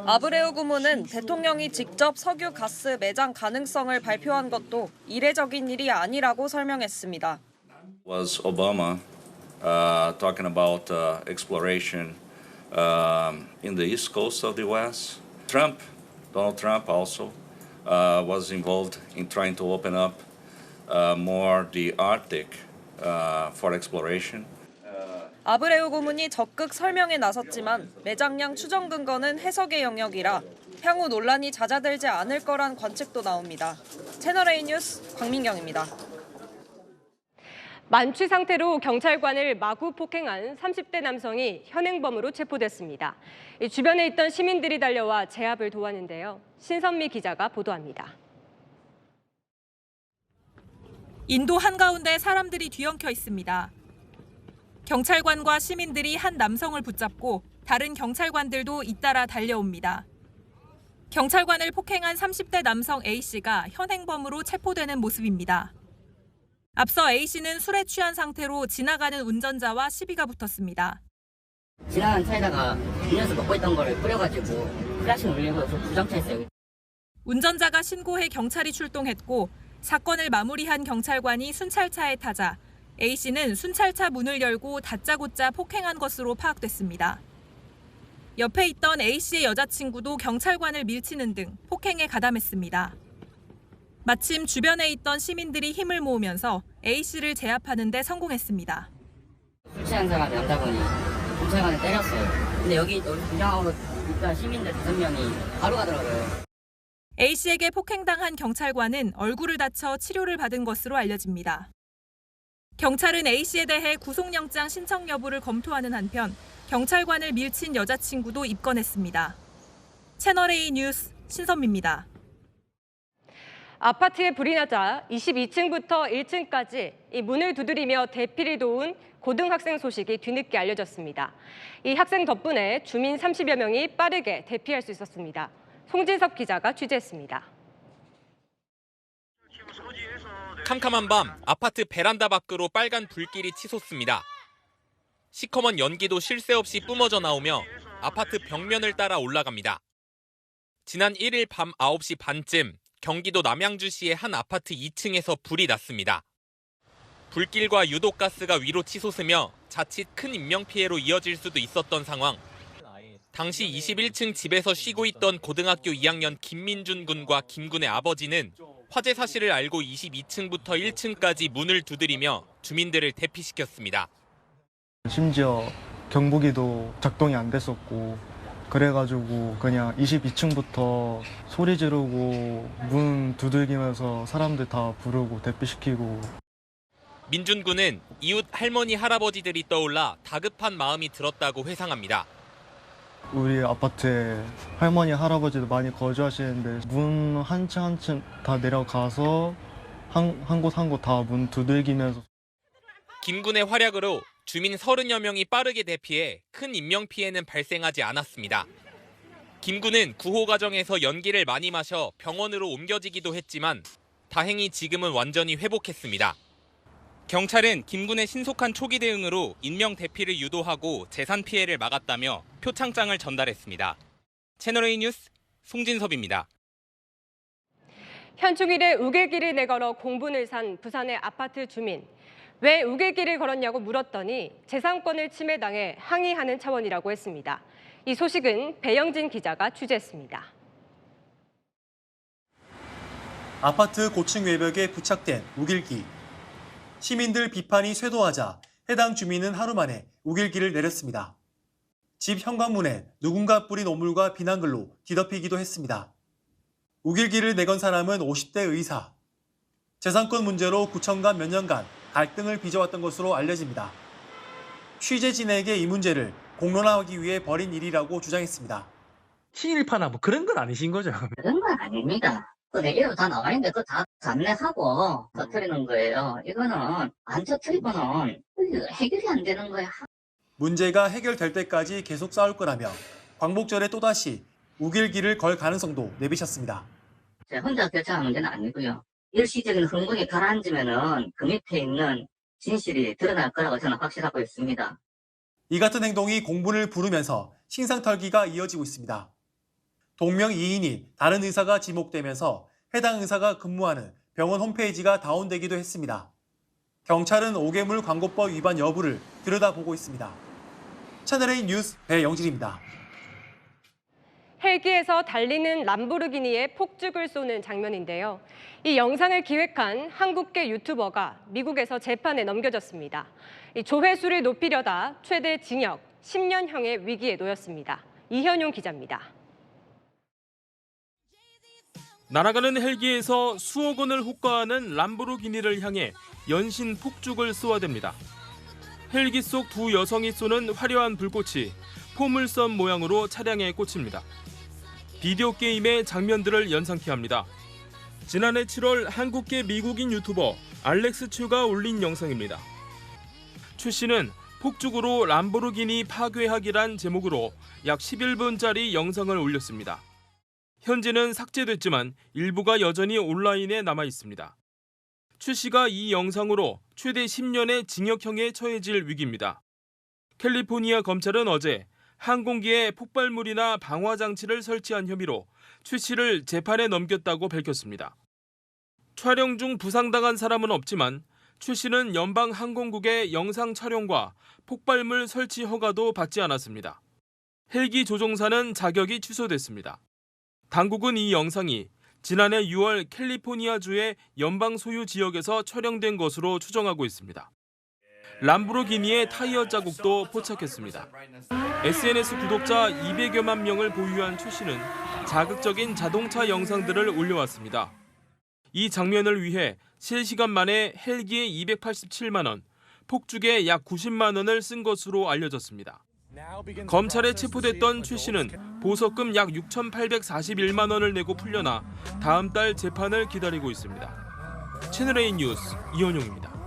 아브레우 고문은 대통령이 직접 석유 가스 매장 가능성을 발표한 것도 이례적인 일이 아니라고 설명했습니다. Was Obama talking about exploration in the east coast of the U.S. Donald Trump also was involved in trying to open up more the Arctic for exploration. 아브레우 고문이 적극 설명에 나섰지만 매장량 추정 근거는 해석의 영역이라 향후 논란이 잦아들지 않을 거란 관측도 나옵니다. 채널A 뉴스 광민경입니다. 만취 상태로 경찰관을 마구 폭행한 30대 남성이 현행범으로 체포됐습니다. 주변에 있던 시민들이 달려와 제압을 도왔는데요. 신선미 기자가 보도합니다. 인도 한가운데 사람들이 뒤엉켜 있습니다. 경찰관과 시민들이 한 남성을 붙잡고 다른 경찰관들도 잇따라 달려옵니다. 경찰관을 폭행한 30대 남성 A씨가 현행범으로 체포되는 모습입니다. 앞서 A씨는 술에 취한 상태로 지나가는 운전자와 시비가 붙었습니다. 지나가는 차에다가 음료수 먹고 있던 거를 뿌려가지고 플라싱 울리고 부정차했어요. 운전자가 신고해 경찰이 출동했고 사건을 마무리한 경찰관이 순찰차에 타자 A씨는 순찰차 문을 열고 다짜고짜 폭행한 것으로 파악됐습니다. 옆에 있던 A씨의 여자친구도 경찰관을 밀치는 등 폭행에 가담했습니다. 마침 주변에 있던 시민들이 힘을 모으면서 A씨를 제압하는 데 성공했습니다. 술 취한 사람이 남자분이 경찰관을 때렸어요. 근데 여기 구경하고 있던 시민들 5명이 바로 가더라고요. A씨에게 폭행당한 경찰관은 얼굴을 다쳐 치료를 받은 것으로 알려집니다. 경찰은 A씨에 대해 구속영장 신청 여부를 검토하는 한편 경찰관을 밀친 여자친구도 입건했습니다. 채널A 뉴스 신선미입니다. 아파트에 불이 나자 22층부터 1층까지 이 문을 두드리며 대피를 도운 고등학생 소식이 뒤늦게 알려졌습니다. 이 학생 덕분에 주민 30여 명이 빠르게 대피할 수 있었습니다. 송진섭 기자가 취재했습니다. 캄캄한 밤 아파트 베란다 밖으로 빨간 불길이 치솟습니다. 시커먼 연기도 쉴 새 없이 뿜어져 나오며 아파트 벽면을 따라 올라갑니다. 지난 1일 밤 9시 반쯤 경기도 남양주시의 한 아파트 2층에서 불이 났습니다. 불길과 유독가스가 위로 치솟으며 자칫 큰 인명피해로 이어질 수도 있었던 상황. 당시 21층 집에서 쉬고 있던 고등학교 2학년 김민준 군과 김 군의 아버지는 화재 사실을 알고 22층부터 1층까지 문을 두드리며 주민들을 대피시켰습니다. 심지어 경보기도 작동이 안 됐었고 그래가지고 그냥 22층부터 소리 지르고 문 두들기면서 사람들 다 부르고 대피시키고. 민준 군은 이웃 할머니 할아버지들이 떠올라 다급한 마음이 들었다고 회상합니다. 우리 아파트에 할머니 할아버지도 많이 거주하시는데 문 한 층 한 층 다 내려가서 한 곳 한 곳 다 문 두들기면서. 김 군의 활약으로 주민 30여 명이 빠르게 대피해 큰 인명피해는 발생하지 않았습니다. 김 군은 구호 과정에서 연기를 많이 마셔 병원으로 옮겨지기도 했지만 다행히 지금은 완전히 회복했습니다. 경찰은 김군의 신속한 초기 대응으로 인명 대피를 유도하고 재산 피해를 막았다며 표창장을 전달했습니다. 채널A 뉴스 송진섭입니다. 현충일에 우길기를 내걸어 공분을 산 부산의 아파트 주민. 왜 우길기를 걸었냐고 물었더니 재산권을 침해당해 항의하는 차원이라고 했습니다. 이 소식은 배영진 기자가 취재했습니다. 아파트 고층 외벽에 부착된 우길기. 시민들 비판이 쇄도하자 해당 주민은 하루 만에 우길기를 내렸습니다. 집 현관문에 누군가 뿌린 오물과 비난글로 뒤덮이기도 했습니다. 우길기를 내건 사람은 50대 의사. 재산권 문제로 구청과 몇 년간 갈등을 빚어왔던 것으로 알려집니다. 취재진에게 이 문제를 공론화하기 위해 벌인 일이라고 주장했습니다. 친일파나 뭐 그런 건 아니신 거죠? 그런 건 아닙니다. 그 내기로 다 나와 있는데 그거 다 감내하고 터뜨리는 거예요. 이거는 안 터뜨리고는 해결이 안 되는 거예요. 문제가 해결될 때까지 계속 싸울 거라며 광복절에 또다시 우길기를 걸 가능성도 내비쳤습니다. 제가 혼자 결정한 문제는 아니고요. 일시적인 흥분이 가라앉으면은 그 밑에 있는 진실이 드러날 거라고 저는 확신하고 있습니다. 이 같은 행동이 공분을 부르면서 신상털기가 이어지고 있습니다. 동명이인이 다른 의사가 지목되면서 해당 의사가 근무하는 병원 홈페이지가 다운되기도 했습니다. 경찰은 오개물 광고법 위반 여부를 들여다보고 있습니다. 채널A 뉴스 배영진입니다. 헬기에서 달리는 람보르기니에 폭죽을 쏘는 장면인데요. 이 영상을 기획한 한국계 유튜버가 미국에서 재판에 넘겨졌습니다. 이 조회수를 높이려다 최대 징역 10년형의 위기에 놓였습니다. 이현용 기자입니다. 날아가는 헬기에서 수억 원을 호가하는 람보르기니를 향해 연신 폭죽을 쏘아댑니다. 헬기 속 두 여성이 쏘는 화려한 불꽃이 포물선 모양으로 차량에 꽂힙니다. 비디오 게임의 장면들을 연상케 합니다. 지난해 7월 한국계 미국인 유튜버 알렉스 츄가 올린 영상입니다. 츄 씨는 폭죽으로 람보르기니 파괴하기란 제목으로 약 11분짜리 영상을 올렸습니다. 현재는 삭제됐지만 일부가 여전히 온라인에 남아 있습니다. 츄 씨가 이 영상으로 최대 10년의 징역형에 처해질 위기입니다. 캘리포니아 검찰은 어제 항공기에 폭발물이나 방화 장치를 설치한 혐의로 츄 씨를 재판에 넘겼다고 밝혔습니다. 촬영 중 부상당한 사람은 없지만 츄 씨는 연방 항공국의 영상 촬영과 폭발물 설치 허가도 받지 않았습니다. 헬기 조종사는 자격이 취소됐습니다. 당국은 이 영상이 지난해 6월 캘리포니아주의 연방 소유 지역에서 촬영된 것으로 추정하고 있습니다. 람보르기니의 타이어 자국도 포착했습니다. SNS 구독자 200여만 명을 보유한 츄 씨는 자극적인 자동차 영상들을 올려왔습니다. 이 장면을 위해 실시간 만에 헬기에 287만 원, 폭죽에 약 90만 원을 쓴 것으로 알려졌습니다. 검찰에 체포됐던 츄 씨는 보석금 약 6,841만 원을 내고 풀려나 다음 달 재판을 기다리고 있습니다. 채널A 뉴스 이현용입니다.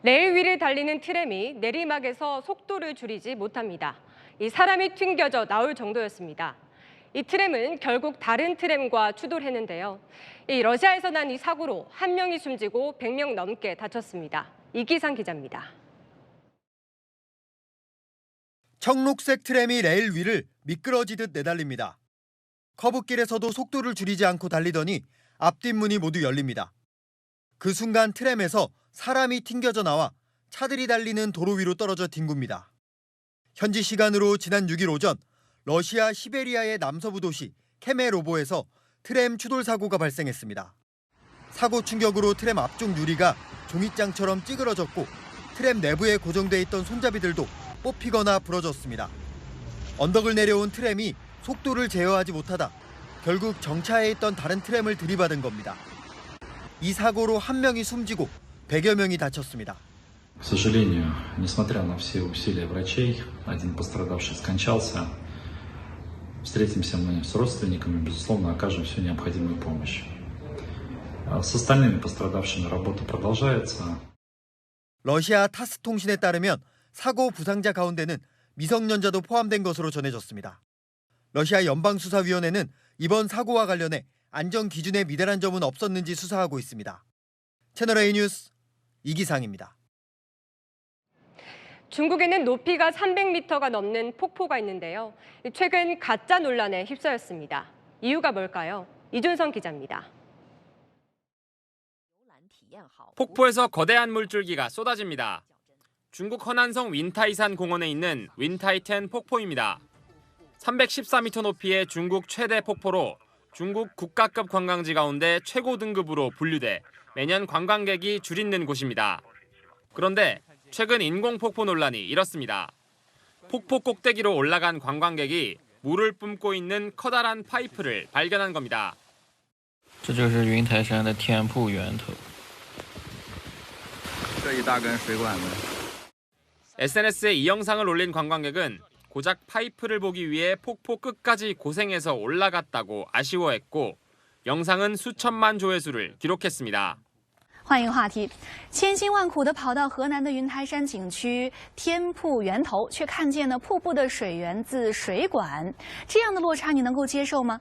레일 위를 달리는 트램이 내리막에서 속도를 줄이지 못합니다. 이 사람이 튕겨져 나올 정도였습니다. 이 트램은 결국 다른 트램과 추돌했는데요. 이 러시아에서 난 이 사고로 1명이 숨지고 100명 넘게 다쳤습니다. 이기상 기자입니다. 청록색 트램이 레일 위를 미끄러지듯 내달립니다. 커브길에서도 속도를 줄이지 않고 달리더니 앞뒷문이 모두 열립니다. 그 순간 트램에서 사람이 튕겨져 나와 차들이 달리는 도로 위로 떨어져 뒹굽니다. 현지 시간으로 지난 6일 오전 러시아 시베리아의 남서부 도시 케메로보에서 트램 추돌 사고가 발생했습니다. 사고 충격으로 트램 앞쪽 유리가 종잇장처럼 찌그러졌고 트램 내부에 고정돼 있던 손잡이들도 뽑히거나 부러졌습니다. 언덕을 내려온 트램이 속도를 제어하지 못하다 결국 정차해 있던 다른 트램을 들이받은 겁니다. 이 사고로 1명이 숨지고 100여 명이 다쳤습니다. К сожалению, несмотря на все усилия врачей, один пострадавший скончался. Встретимся мы с родственниками, безусловно, окажем всю необходимую помощь. С остальными пострадавшими работа продолжается. 러시아 타스 통신에 따르면 사고 부상자 가운데는 미성년자도 포함된 것으로 전해졌습니다. 러시아 연방수사위원회는 이번 사고와 관련해 안전 기준에 미달한 점은 없었는지 수사하고 있습니다. 채널A 뉴스 이기상입니다. 중국에는 높이가 300m가 넘는 폭포가 있는데요. 최근 가짜 논란에 휩싸였습니다. 이유가 뭘까요? 이준성 기자입니다. 폭포에서 거대한 물줄기가 쏟아집니다. 중국 허난성 윈타이산 공원에 있는 윈타이텐 폭포입니다. 314m 높이의 중국 최대 폭포로 중국 국가급 관광지 가운데 최고 등급으로 분류돼 매년 관광객이 줄잇는 곳입니다. 그런데 최근 인공폭포 논란이 일었습니다. 폭포 꼭대기로 올라간 관광객이 물을 뿜고 있는 커다란 파이프를 발견한 겁니다. 这就是云台山的天瀑源头。这一大根水管子。 SNS에 이 영상을 올린 관광객은 고작 파이프를 보기 위해 폭포 끝까지 고생해서 올라갔다고 아쉬워했고 영상은 수천만 조회수를 기록했습니다. 换一个话题，千辛万苦地跑到河南的云台山景区天瀑源头，却看见了瀑布的水源自水管，这样的落差你能够接受吗？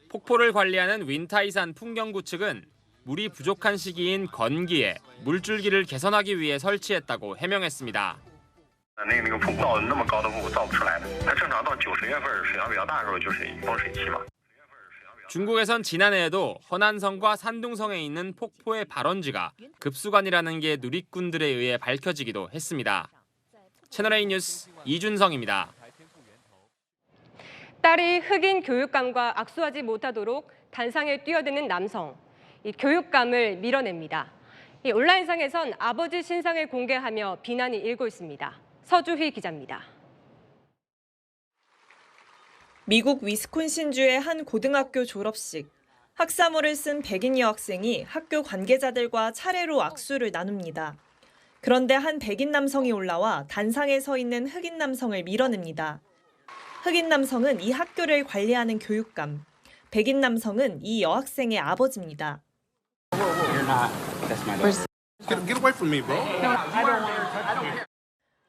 폭포를 관리하는 윈타이산 풍경구 측은 물이 부족한 시기인 건기에 물줄기를 개선하기 위해 설치했다고 해명했습니다. 那个瀑布到那么高的瀑布造不出来的，它正常到9、10月份水量比较大的时候就是丰水期嘛。 중국에선 지난해에도 허난성과 산둥성에 있는 폭포의 발원지가 급수관이라는 게 누리꾼들에 의해 밝혀지기도 했습니다. 채널A 뉴스 이준성입니다. 딸이 흑인 교육감과 악수하지 못하도록 단상에 뛰어드는 남성. 이 교육감을 밀어냅니다. 이 온라인상에선 아버지 신상을 공개하며 비난이 일고 있습니다. 서주희 기자입니다. 미국 위스콘신주의 한 고등학교 졸업식. 학사모를 쓴 백인 여학생이 학교 관계자들과 차례로 악수를 나눕니다. 그런데 한 백인 남성이 올라와 단상에 서 있는 흑인 남성을 밀어냅니다. 흑인 남성은 이 학교를 관리하는 교육감. 백인 남성은 이 여학생의 아버지입니다.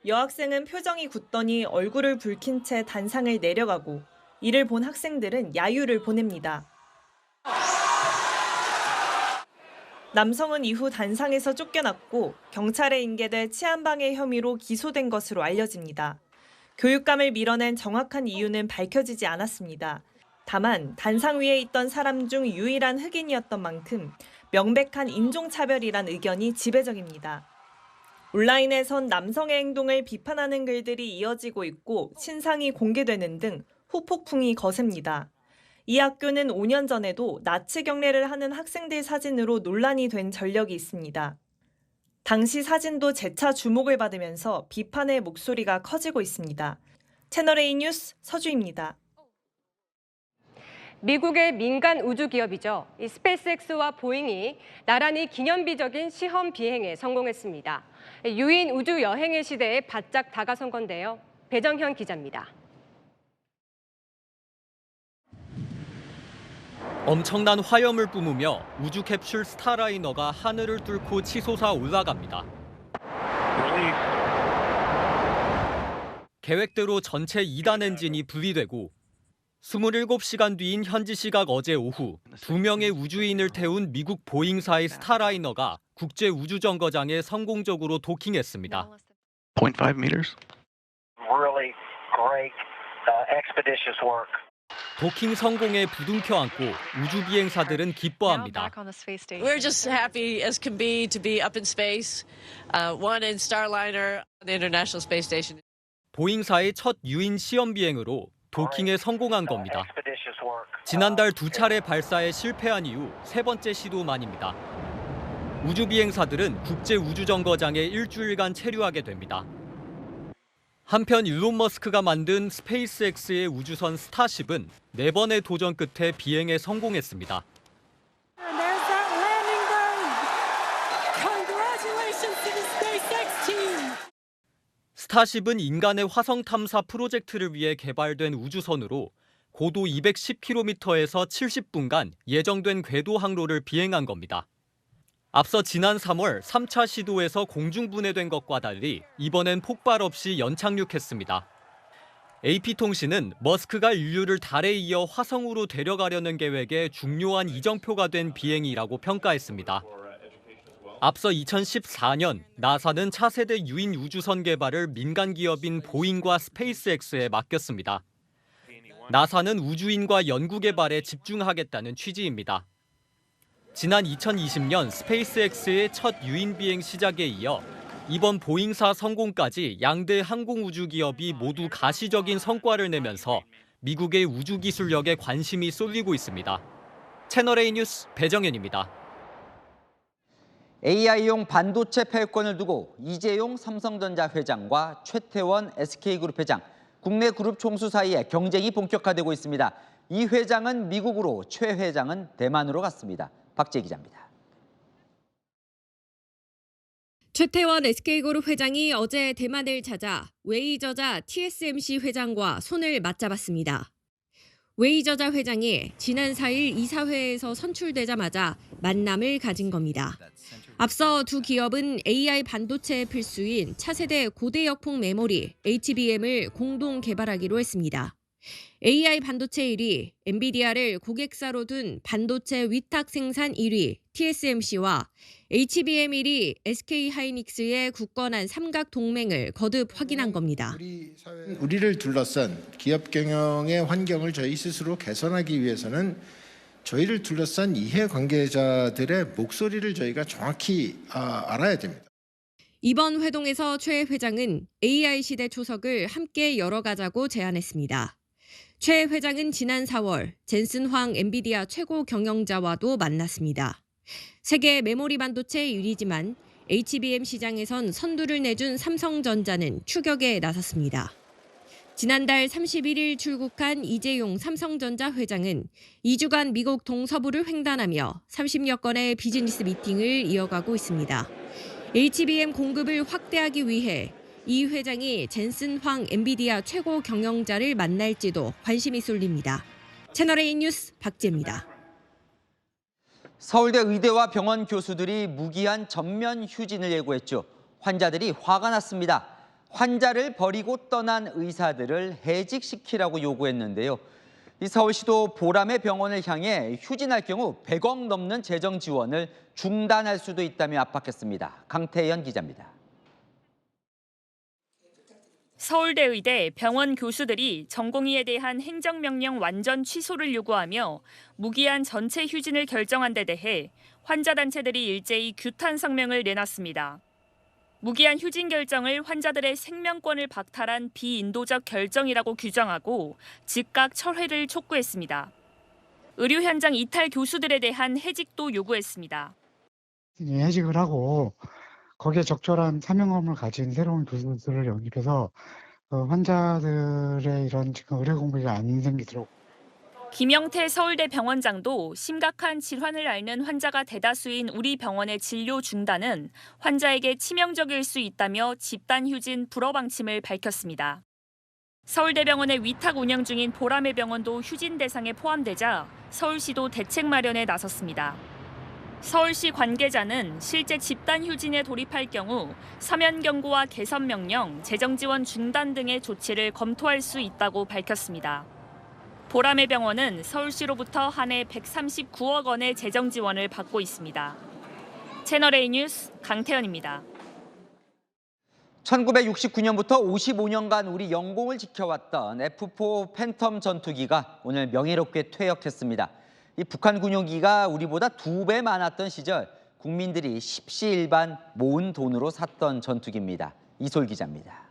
여학생은 표정이 굳더니 얼굴을 붉힌 채 단상을 내려가고 이를 본 학생들은 야유를 보냅니다. 남성은 이후 단상에서 쫓겨났고 경찰에 인계돼 치안방해 혐의로 기소된 것으로 알려집니다. 교육감을 밀어낸 정확한 이유는 밝혀지지 않았습니다. 다만 단상 위에 있던 사람 중 유일한 흑인이었던 만큼 명백한 인종차별이란 의견이 지배적입니다. 온라인에선 남성의 행동을 비판하는 글들이 이어지고 있고 신상이 공개되는 등 후폭풍이 거셉니다. 이 학교는 5년 전에도 나치 경례를 하는 학생들 사진으로 논란이 된 전력이 있습니다. 당시 사진도 재차 주목을 받으면서 비판의 목소리가 커지고 있습니다. 채널A 뉴스 서주입니다. 미국의 민간 우주 기업이죠. 이 스페이스X와 보잉이 나란히 기념비적인 시험 비행에 성공했습니다. 유인 우주 여행의 시대에 바짝 다가선 건데요. 배정현 기자입니다. 엄청난 화염을 뿜으며 우주 캡슐 스타라이너가 하늘을 뚫고 치솟아 올라갑니다. 계획대로 전체 2단 엔진이 분리되고 27시간 뒤인 현지 시각 어제 오후 2명의 우주인을 태운 미국 보잉사의 스타라이너가 국제 우주정거장에 성공적으로 도킹했습니다. 0.5 meters. Really great, expeditious work. 도킹 성공에 부둥켜 안고 우주 비행사들은 기뻐합니다. We're just happy as can be to be up in space. One in Starliner, the International Space Station. 보잉사의 첫 유인 시험 비행으로 도킹에 성공한 겁니다. 지난달 2차례 발사에 실패한 이후 3번째 시도만입니다. 우주 비행사들은 국제 우주정거장에 일주일간 체류하게 됩니다. 한편 일론 머스크가 만든 스페이스X의 우주선 스타쉽은 4번의 도전 끝에 비행에 성공했습니다. 스타쉽은 인간의 화성 탐사 프로젝트를 위해 개발된 우주선으로 고도 210km에서 70분간 예정된 궤도 항로를 비행한 겁니다. 앞서 지난 3월 3차 시도에서 공중분해된 것과 달리 이번엔 폭발 없이 연착륙했습니다. AP통신은 머스크가 인류를 달에 이어 화성으로 데려가려는 계획의 중요한 이정표가 된 비행이라고 평가했습니다. 앞서 2014년 나사는 차세대 유인 우주선 개발을 민간 기업인 보잉과 스페이스X에 맡겼습니다. 나사는 우주인과 연구 개발에 집중하겠다는 취지입니다. 지난 2020년 스페이스X의 첫 유인 비행 시작에 이어 이번 보잉사 성공까지 양대 항공우주 기업이 모두 가시적인 성과를 내면서 미국의 우주 기술력에 관심이 쏠리고 있습니다. 채널A 뉴스 배정현입니다. AI용 반도체 패권을 두고 이재용 삼성전자 회장과 최태원 SK그룹 회장, 국내 그룹 총수 사이에 경쟁이 본격화되고 있습니다. 이 회장은 미국으로, 최 회장은 대만으로 갔습니다. 박재 기자입니다. 최태원 SK그룹 회장이 어제 대만을 찾아 웨이저자 TSMC 회장과 손을 맞잡았습니다. 웨이저자 회장이 지난 4일 이사회에서 선출되자마자 만남을 가진 겁니다. 앞서 두 기업은 AI 반도체의 필수인 차세대 고대역폭 메모리 HBM을 공동 개발하기로 했습니다. AI 반도체 1위, 엔비디아를 고객사로 둔 반도체 위탁 생산 1위 TSMC와 HBM 1위 SK하이닉스의 굳건한 삼각 동맹을 거듭 확인한 겁니다. 우리를 둘러싼 기업 경영의 환경을 저희 스스로 개선하기 위해서는 저희를 둘러싼 이해관계자들의 목소리를 저희가 정확히 알아야 됩니다. 이번 회동에서 최 회장은 AI 시대 초석을 함께 열어가자고 제안했습니다. 최 회장은 지난 4월 젠슨 황 엔비디아 최고 경영자와도 만났습니다. 세계 메모리 반도체 1위지만 HBM 시장에선 선두를 내준 삼성전자는 추격에 나섰습니다. 지난달 31일 출국한 이재용 삼성전자 회장은 2주간 미국 동서부를 횡단하며 30여 건의 비즈니스 미팅을 이어가고 있습니다. HBM 공급을 확대하기 위해 이 회장이 젠슨 황 엔비디아 최고 경영자를 만날지도 관심이 쏠립니다. 채널A 뉴스 박재입니다. 서울대 의대와 병원 교수들이 무기한 전면 휴진을 예고했죠. 환자들이 화가 났습니다. 환자를 버리고 떠난 의사들을 해직시키라고 요구했는데요. 이 서울시도 보람의 병원을 향해 휴진할 경우 100억 넘는 재정 지원을 중단할 수도 있다며 압박했습니다. 강태현 기자입니다. 서울대 의대 병원 교수들이 전공의에 대한 행정명령 완전 취소를 요구하며 무기한 전체 휴진을 결정한 데 대해 환자단체들이 일제히 규탄 성명을 내놨습니다. 무기한 휴진 결정을 환자들의 생명권을 박탈한 비인도적 결정이라고 규정하고 즉각 철회를 촉구했습니다. 의료 현장 이탈 교수들에 대한 해직도 요구했습니다. 해직을 하고 거기에 적절한 사명감을 가진 새로운 교수들을 영입해서 환자들의 이런 지금 의료 공백이 안 생기도록. 김영태 서울대 병원장도 심각한 질환을 앓는 환자가 대다수인 우리 병원의 진료 중단은 환자에게 치명적일 수 있다며 집단 휴진 불허 방침을 밝혔습니다. 서울대병원의 위탁 운영 중인 보람의 병원도 휴진 대상에 포함되자 서울시도 대책 마련에 나섰습니다. 서울시 관계자는 실제 집단 휴진에 돌입할 경우 사면 경고와 개선 명령, 재정 지원 중단 등의 조치를 검토할 수 있다고 밝혔습니다. 보람의 병원은 서울시로부터 한 해 139억 원의 재정 지원을 받고 있습니다. 채널A 뉴스 강태현입니다. 1969년부터 55년간 우리 영공을 지켜왔던 F4 팬텀 전투기가 오늘 명예롭게 퇴역했습니다. 이 북한 군용기가 우리보다 2배 많았던 시절 국민들이 십시일반 모은 돈으로 샀던 전투기입니다. 이솔 기자입니다.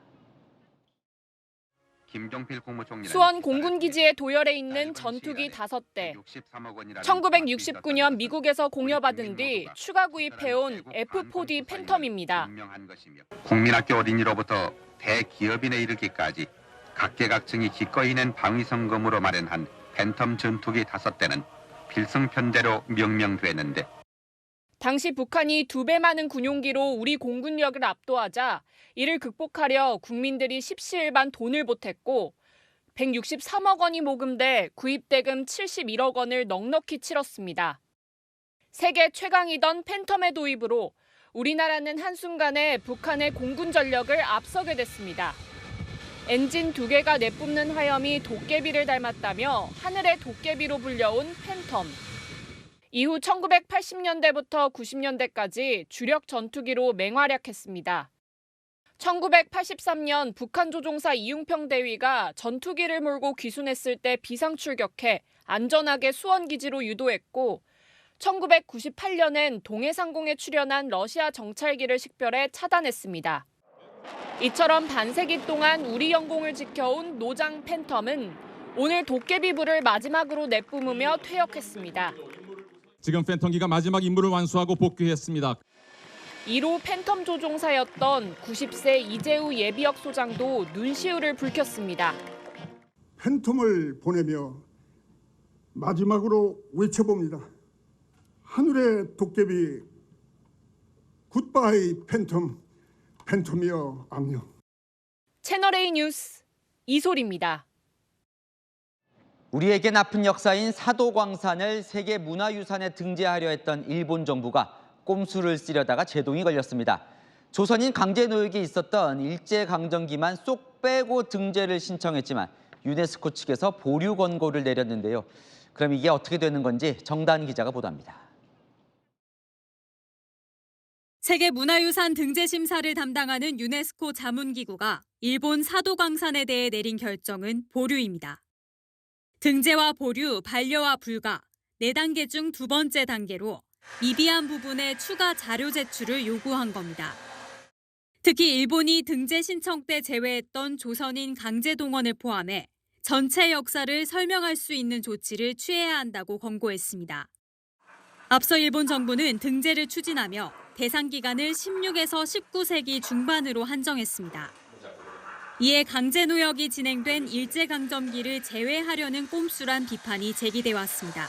수원 공군기지의 도열에 있는 전투기 5대. 1969년 미국에서 공여받은 뒤 추가 구입해온 F4D 팬텀입니다. 국민학교 어린이로부터 대기업인에 이르기까지 각계각층이 기꺼이 낸 방위성금으로 마련한 팬텀 전투기 5대는 필승편대로 명명됐는데 당시 북한이 2배 많은 군용기로 우리 공군력을 압도하자 이를 극복하려 국민들이 십시일반 돈을 보탰고 163억 원이 모금돼 구입대금 71억 원을 넉넉히 치렀습니다. 세계 최강이던 팬텀의 도입으로 우리나라는 한순간에 북한의 공군 전력을 앞서게 됐습니다. 엔진 2개가 내뿜는 화염이 도깨비를 닮았다며 하늘의 도깨비로 불려온 팬텀. 이후 1980년대부터 90년대까지 주력 전투기로 맹활약했습니다. 1983년 북한 조종사 이웅평 대위가 전투기를 몰고 귀순했을 때 비상 출격해 안전하게 수원기지로 유도했고 1998년엔 동해상공에 출현한 러시아 정찰기를 식별해 차단했습니다. 이처럼 반세기 동안 우리 영공을 지켜온 노장 팬텀은 오늘 도깨비불을 마지막으로 내뿜으며 퇴역했습니다. 지금 팬텀기가 마지막 임무를 완수하고 복귀했습니다. 1호 팬텀 조종사였던 90세 이재우 예비역 소장도 눈시울을 붉혔습니다. 팬텀을 보내며 마지막으로 외쳐봅니다. 하늘의 도깨비 굿바이 팬텀이여 안녕. 채널A 뉴스 이소리입니다. 우리에겐 아픈 역사인 사도광산을 세계 문화유산에 등재하려 했던 일본 정부가 꼼수를 쓰려다가 제동이 걸렸습니다. 조선인 강제 노역이 있었던 일제강점기만 쏙 빼고 등재를 신청했지만 유네스코 측에서 보류 권고를 내렸는데요. 그럼 이게 어떻게 되는 건지 정다은 기자가 보도합니다. 세계문화유산 등재 심사를 담당하는 유네스코 자문기구가 일본 사도광산에 대해 내린 결정은 보류입니다. 등재와 보류, 반려와 불가 4단계 중 2번째 단계로 미비한 부분에 추가 자료 제출을 요구한 겁니다. 특히 일본이 등재 신청 때 제외했던 조선인 강제 동원을 포함해 전체 역사를 설명할 수 있는 조치를 취해야 한다고 권고했습니다. 앞서 일본 정부는 등재를 추진하며 대상 기간을 16에서 19세기 중반으로 한정했습니다. 이에 강제 노역이 진행된 일제강점기를 제외하려는 꼼수란 비판이 제기돼 왔습니다.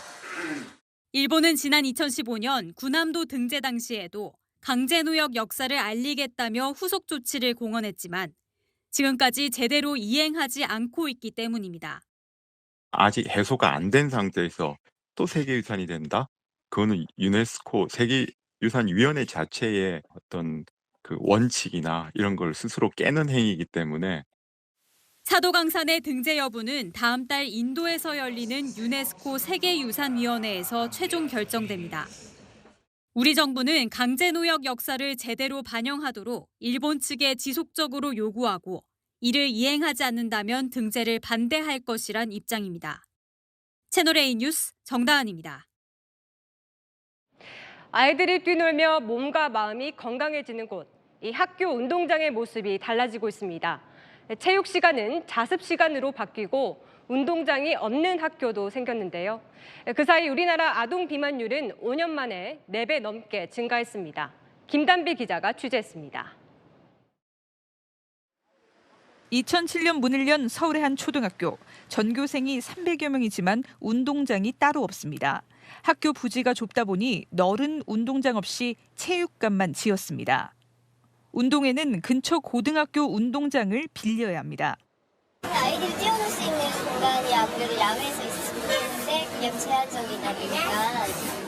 일본은 지난 2015년 군함도 등재 당시에도 강제 노역 역사를 알리겠다며 후속 조치를 공언했지만 지금까지 제대로 이행하지 않고 있기 때문입니다. 아직 해소가 안 된 상태에서 또 세계유산이 된다? 그거는 유네스코 세계유산위원회 자체의 어떤 그 원칙이나 이런 걸 스스로 깨는 행위이기 때문에 사도광산의 등재 여부는 다음 달 인도에서 열리는 유네스코 세계유산위원회에서 최종 결정됩니다. 우리 정부는 강제 노역 역사를 제대로 반영하도록 일본 측에 지속적으로 요구하고 이를 이행하지 않는다면 등재를 반대할 것이란 입장입니다. 채널A 뉴스 정다은입니다. 아이들이 뛰놀며 몸과 마음이 건강해지는 곳, 이 학교 운동장의 모습이 달라지고 있습니다. 체육 시간은 자습 시간으로 바뀌고 운동장이 없는 학교도 생겼는데요. 그 사이 우리나라 아동 비만율은 5년 만에 4배 넘게 증가했습니다. 김단비 기자가 취재했습니다. 2007년 문을 연 서울의 한 초등학교. 전교생이 300여 명이지만 운동장이 따로 없습니다. 학교 부지가 좁다 보니 넓은 운동장 없이 체육관만 지었습니다. 운동회는 근처 고등학교 운동장을 빌려야 합니다. 아이들이 뛰어놀 수 있는 공간이 아무래도 야외에서 있었으면 좋겠는데 그게 제한적이다 보니까.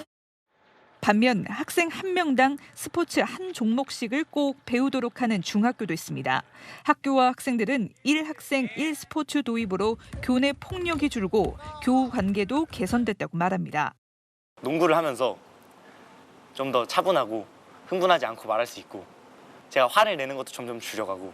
반면 학생 한 명당 스포츠 한 종목씩을 꼭 배우도록 하는 중학교도 있습니다. 학교와 학생들은 1학생 1스포츠 도입으로 교내 폭력이 줄고 교우 관계도 개선됐다고 말합니다. 농구를 하면서 좀 더 차분하고 흥분하지 않고 말할 수 있고 제가 화를 내는 것도 점점 줄여가고.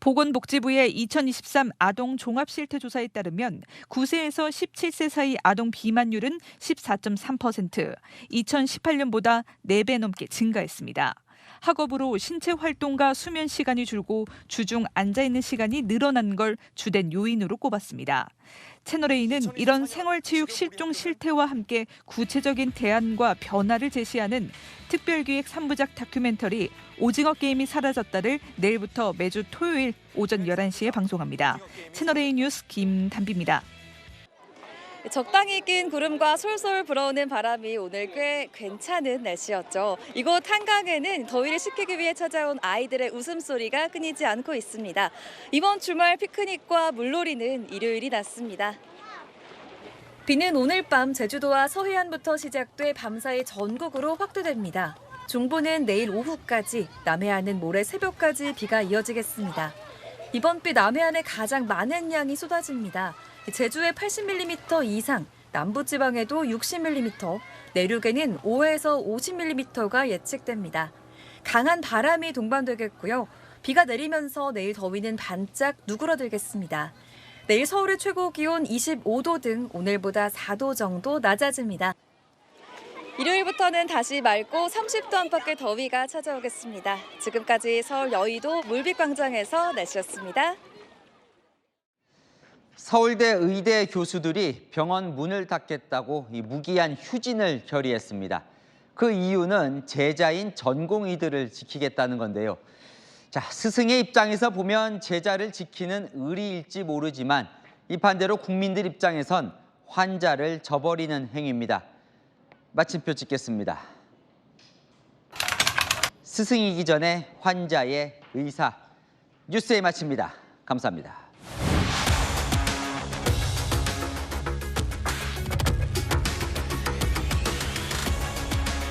보건복지부의 2023 아동 종합실태조사에 따르면 9세에서 17세 사이 아동 비만율은 14.3%, 2018년보다 4배 넘게 증가했습니다. 학업으로 신체 활동과 수면 시간이 줄고 주중 앉아있는 시간이 늘어난 걸 주된 요인으로 꼽았습니다. 채널A는 이런 생활체육 실종 실태와 함께 구체적인 대안과 변화를 제시하는 특별기획 3부작 다큐멘터리 오징어 게임이 사라졌다를 내일부터 매주 토요일 오전 11시에 방송합니다. 채널A 뉴스 김단비입니다. 적당히 낀 구름과 솔솔 불어오는 바람이 오늘 꽤 괜찮은 날씨였죠. 이곳 한강에는 더위를 식히기 위해 찾아온 아이들의 웃음소리가 끊이지 않고 있습니다. 이번 주말 피크닉과 물놀이는 일요일이 났습니다. 비는 오늘 밤 제주도와 서해안부터 시작돼 밤사이 전국으로 확대됩니다. 중부는 내일 오후까지, 남해안은 모레 새벽까지 비가 이어지겠습니다. 이번 비 남해안에 가장 많은 양이 쏟아집니다. 제주에 80mm 이상, 남부지방에도 60mm, 내륙에는 5에서 50mm가 예측됩니다. 강한 바람이 동반되겠고요. 비가 내리면서 내일 더위는 반짝 누그러들겠습니다. 내일 서울의 최고 기온 25도 등 오늘보다 4도 정도 낮아집니다. 일요일부터는 다시 맑고 30도 안팎의 더위가 찾아오겠습니다. 지금까지 서울 여의도 물빛광장에서 날씨였습니다. 서울대 의대 교수들이 병원 문을 닫겠다고 이 무기한 휴진을 결의했습니다. 그 이유는 제자인 전공의들을 지키겠다는 건데요. 자, 스승의 입장에서 보면 제자를 지키는 의리일지 모르지만 이 반대로 국민들 입장에선 환자를 저버리는 행위입니다. 마침표 찍겠습니다. 스승이기 전에 환자의 의사. 뉴스에 마칩니다. 감사합니다.